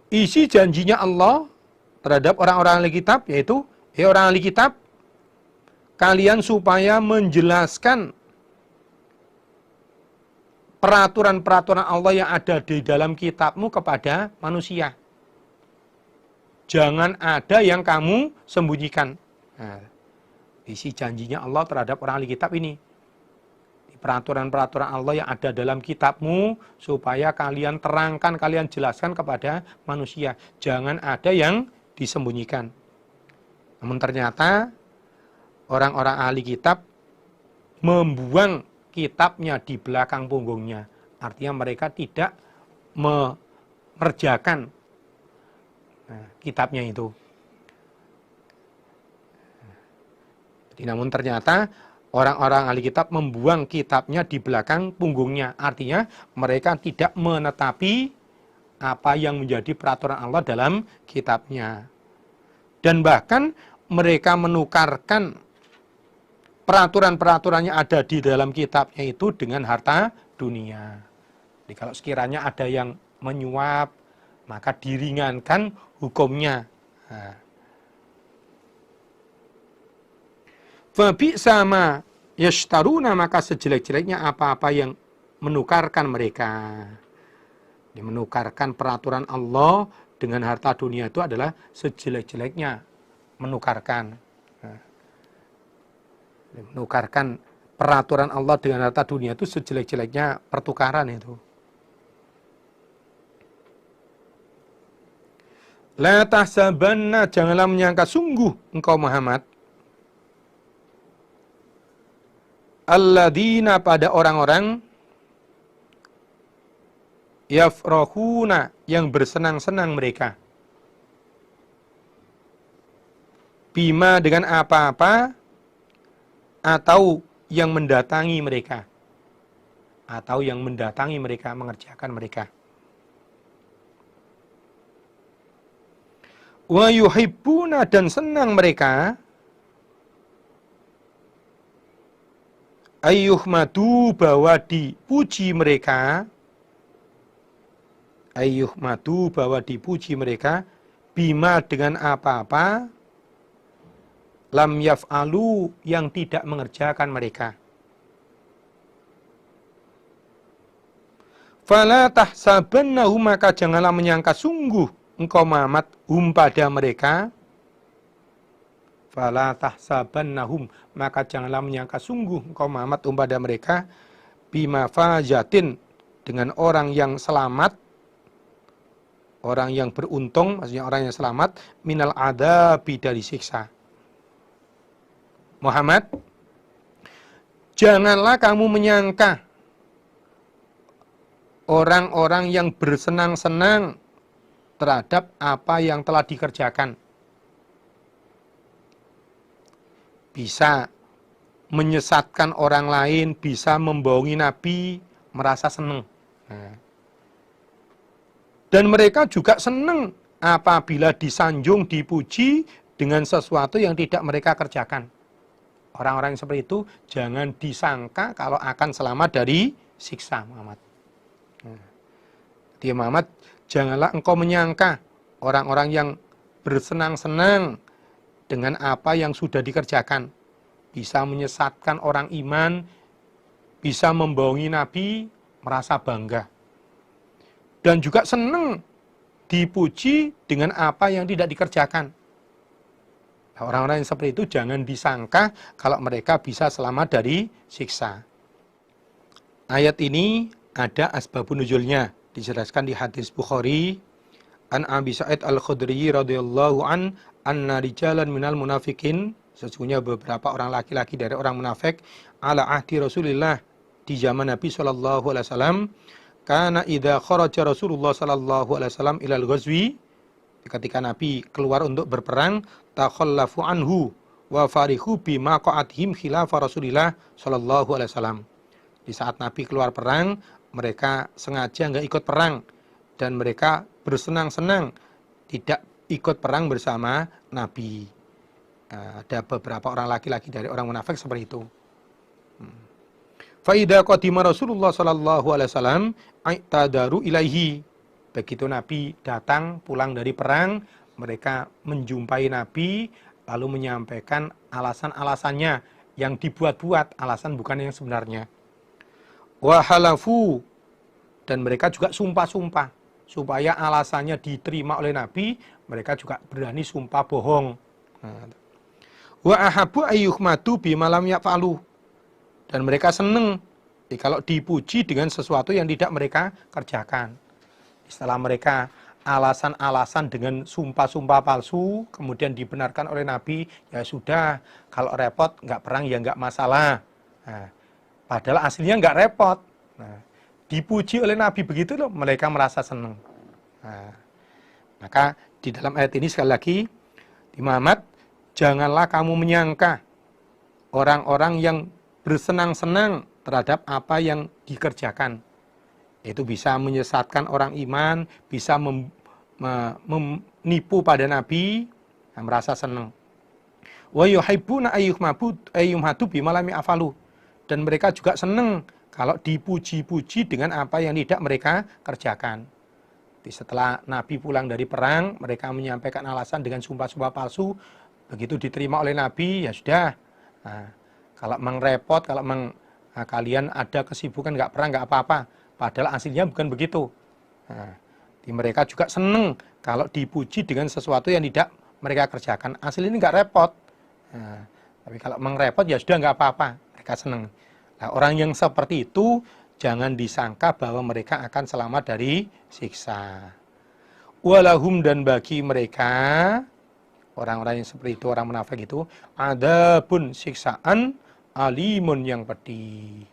Isi janjinya Allah terhadap orang-orang ahli kitab, yaitu, orang ahli kitab, kalian supaya menjelaskan peraturan-peraturan Allah yang ada di dalam kitabmu kepada manusia. Jangan ada yang kamu sembunyikan. Nah, isi janjinya Allah terhadap orang ahli kitab ini. Peraturan-peraturan Allah yang ada dalam kitabmu, supaya kalian terangkan, kalian jelaskan kepada manusia. Jangan ada yang disembunyikan. Namun ternyata orang-orang ahli kitab membuang kitabnya di belakang punggungnya. Artinya mereka tidak mengerjakan kitabnya itu. Namun ternyata orang-orang ahli kitab membuang kitabnya di belakang punggungnya. Artinya mereka tidak menetapi apa yang menjadi peraturan Allah dalam kitabnya. Dan bahkan mereka menukarkan peraturan-peraturannya ada di dalam kitabnya itu dengan harta dunia. Jadi kalau sekiranya ada yang menyuap, maka diringankan hukumnya. Fabi sama yashtaruna, maka sejelek-jeleknya apa-apa yang menukarkan mereka. Menukarkan peraturan Allah dengan harta dunia itu adalah sejelek-jeleknya menukarkan. Menukarkan peraturan Allah dengan harta dunia itu sejelek-jeleknya pertukaran itu. La tahsabanna, janganlah menyangka sungguh engkau Muhammad, alladzina, pada orang-orang, yafrahuna, yang bersenang-senang mereka, bima, dengan apa-apa, atau yang mendatangi mereka, mengerjakan mereka. Wa yuhibbuna, dan senang mereka, ayyuhmadu, bahwa dipuji mereka, ayyuhmadu, bahwa dipuji mereka, bima, dengan apa-apa, lam yaf'alu, yang tidak mengerjakan mereka. Fala tahsabannahum, maka janganlah menyangka sungguh engkau Muhammad hum pada mereka. Fala tahsabannahum, maka janganlah menyangka sungguh engkau Muhammad hum pada mereka, bima fajatin, dengan orang yang selamat, orang yang beruntung, maksudnya orang yang selamat, minal adabi, dari siksa. Muhammad, janganlah kamu menyangka orang-orang yang bersenang-senang terhadap apa yang telah dikerjakan bisa menyesatkan orang lain, bisa membohongi Nabi, merasa senang. Dan mereka juga senang apabila disanjung, dipuji dengan sesuatu yang tidak mereka kerjakan. Orang-orang yang seperti itu jangan disangka kalau akan selamat dari siksa, Muhammad. Dia Muhammad, janganlah engkau menyangka orang-orang yang bersenang-senang dengan apa yang sudah dikerjakan, bisa menyesatkan orang iman, bisa membohongi Nabi, merasa bangga. Dan juga senang dipuji dengan apa yang tidak dikerjakan. Nah, orang-orang yang seperti itu jangan disangka kalau mereka bisa selamat dari siksa. Ayat ini ada asbabun nuzulnya, dijelaskan di hadis Bukhari, an Abi Sa'id Al-Khudri radhiyallahu anna rijalan minal munafikin, sesungguhnya beberapa orang laki-laki dari orang munafik, ala ahdi Rasulillah, di zaman Nabi sallallahu alaihi wasallam, kana idza kharaja Rasulullah sallallahu alaihi wasallam ilal ghazwi, ketika Nabi keluar untuk berperang, takhallafu anhu wa farihu bima qa'atihim khilafa Rasulillah sallallahu alaihi wasallam. Di saat Nabi keluar perang, mereka sengaja nggak ikut perang dan mereka bersenang-senang tidak ikut perang bersama Nabi. Ada beberapa orang laki-laki dari orang munafik seperti itu. Fa idza qadima Rasulullah sallallahu alaihi wasallam aitadaru ilaihi. Begitu Nabi datang pulang dari perang, mereka menjumpai Nabi lalu menyampaikan alasan-alasannya yang dibuat-buat, alasan bukan yang sebenarnya. Wa halafu, dan mereka juga sumpah-sumpah supaya alasannya diterima oleh Nabi, mereka juga berani sumpah bohong. Wa ahabu ayyuhmadu bima lam yaf'alu, dan mereka senang kalau dipuji dengan sesuatu yang tidak mereka kerjakan. Setelah mereka alasan-alasan dengan sumpah-sumpah palsu, kemudian dibenarkan oleh Nabi, ya sudah, kalau repot nggak perang ya nggak masalah. Padahal aslinya nggak repot. Dipuji oleh Nabi begitu loh, mereka merasa senang. Maka di dalam ayat ini sekali lagi, di Muhammad, janganlah kamu menyangka orang-orang yang bersenang-senang terhadap apa yang dikerjakan. Itu bisa menyesatkan orang iman, bisa menipu pada Nabi, merasa senang. Wa yuhibbuna ayyuhmadu bima lam ya'falu, dan mereka juga senang kalau dipuji-puji dengan apa yang tidak mereka kerjakan. Setelah Nabi pulang dari perang, mereka menyampaikan alasan dengan sumpah-sumpah palsu. Begitu diterima oleh Nabi, ya sudah. Kalau mengrepot, kalau kalian ada kesibukan nggak perang, nggak apa-apa. Padahal aslinya bukan begitu. Mereka juga senang kalau dipuji dengan sesuatu yang tidak mereka kerjakan. Asli ini nggak repot. Tapi kalau mengrepot, ya sudah nggak apa-apa. Mereka senang. Nah, orang yang seperti itu jangan disangka bahwa mereka akan selamat dari siksa. Walahum, dan bagi mereka, orang-orang yang seperti itu, orang munafik itu, adabun, siksaan, alimun, yang pedih.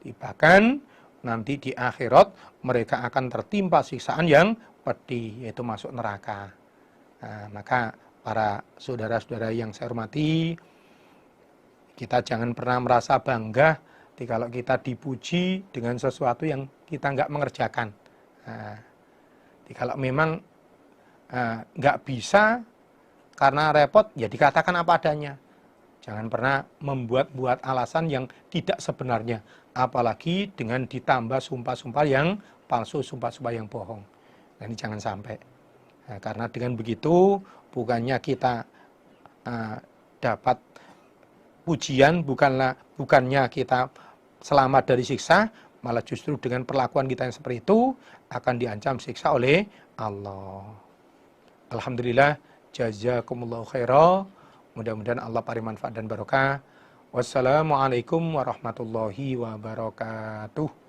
Bahkan nanti di akhirat mereka akan tertimpa siksaan yang pedih, yaitu masuk neraka. Maka para saudara-saudara yang saya hormati, kita jangan pernah merasa bangga kalau kita dipuji dengan sesuatu yang kita nggak mengerjakan. Kalau memang nggak bisa karena repot, ya dikatakan apa adanya. Jangan pernah membuat-buat alasan yang tidak sebenarnya. Apalagi dengan ditambah sumpah-sumpah yang palsu, sumpah-sumpah yang bohong. Nah, ini jangan sampai. Karena dengan begitu, bukannya kita dapat pujian, bukannya kita selamat dari siksa, malah justru dengan perlakuan kita yang seperti itu akan diancam siksa oleh Allah. Alhamdulillah, jazakumullahu khairan. Mudah-mudahan Allah paling manfaat dan barokah. Wassalamualaikum warahmatullahi wabarakatuh.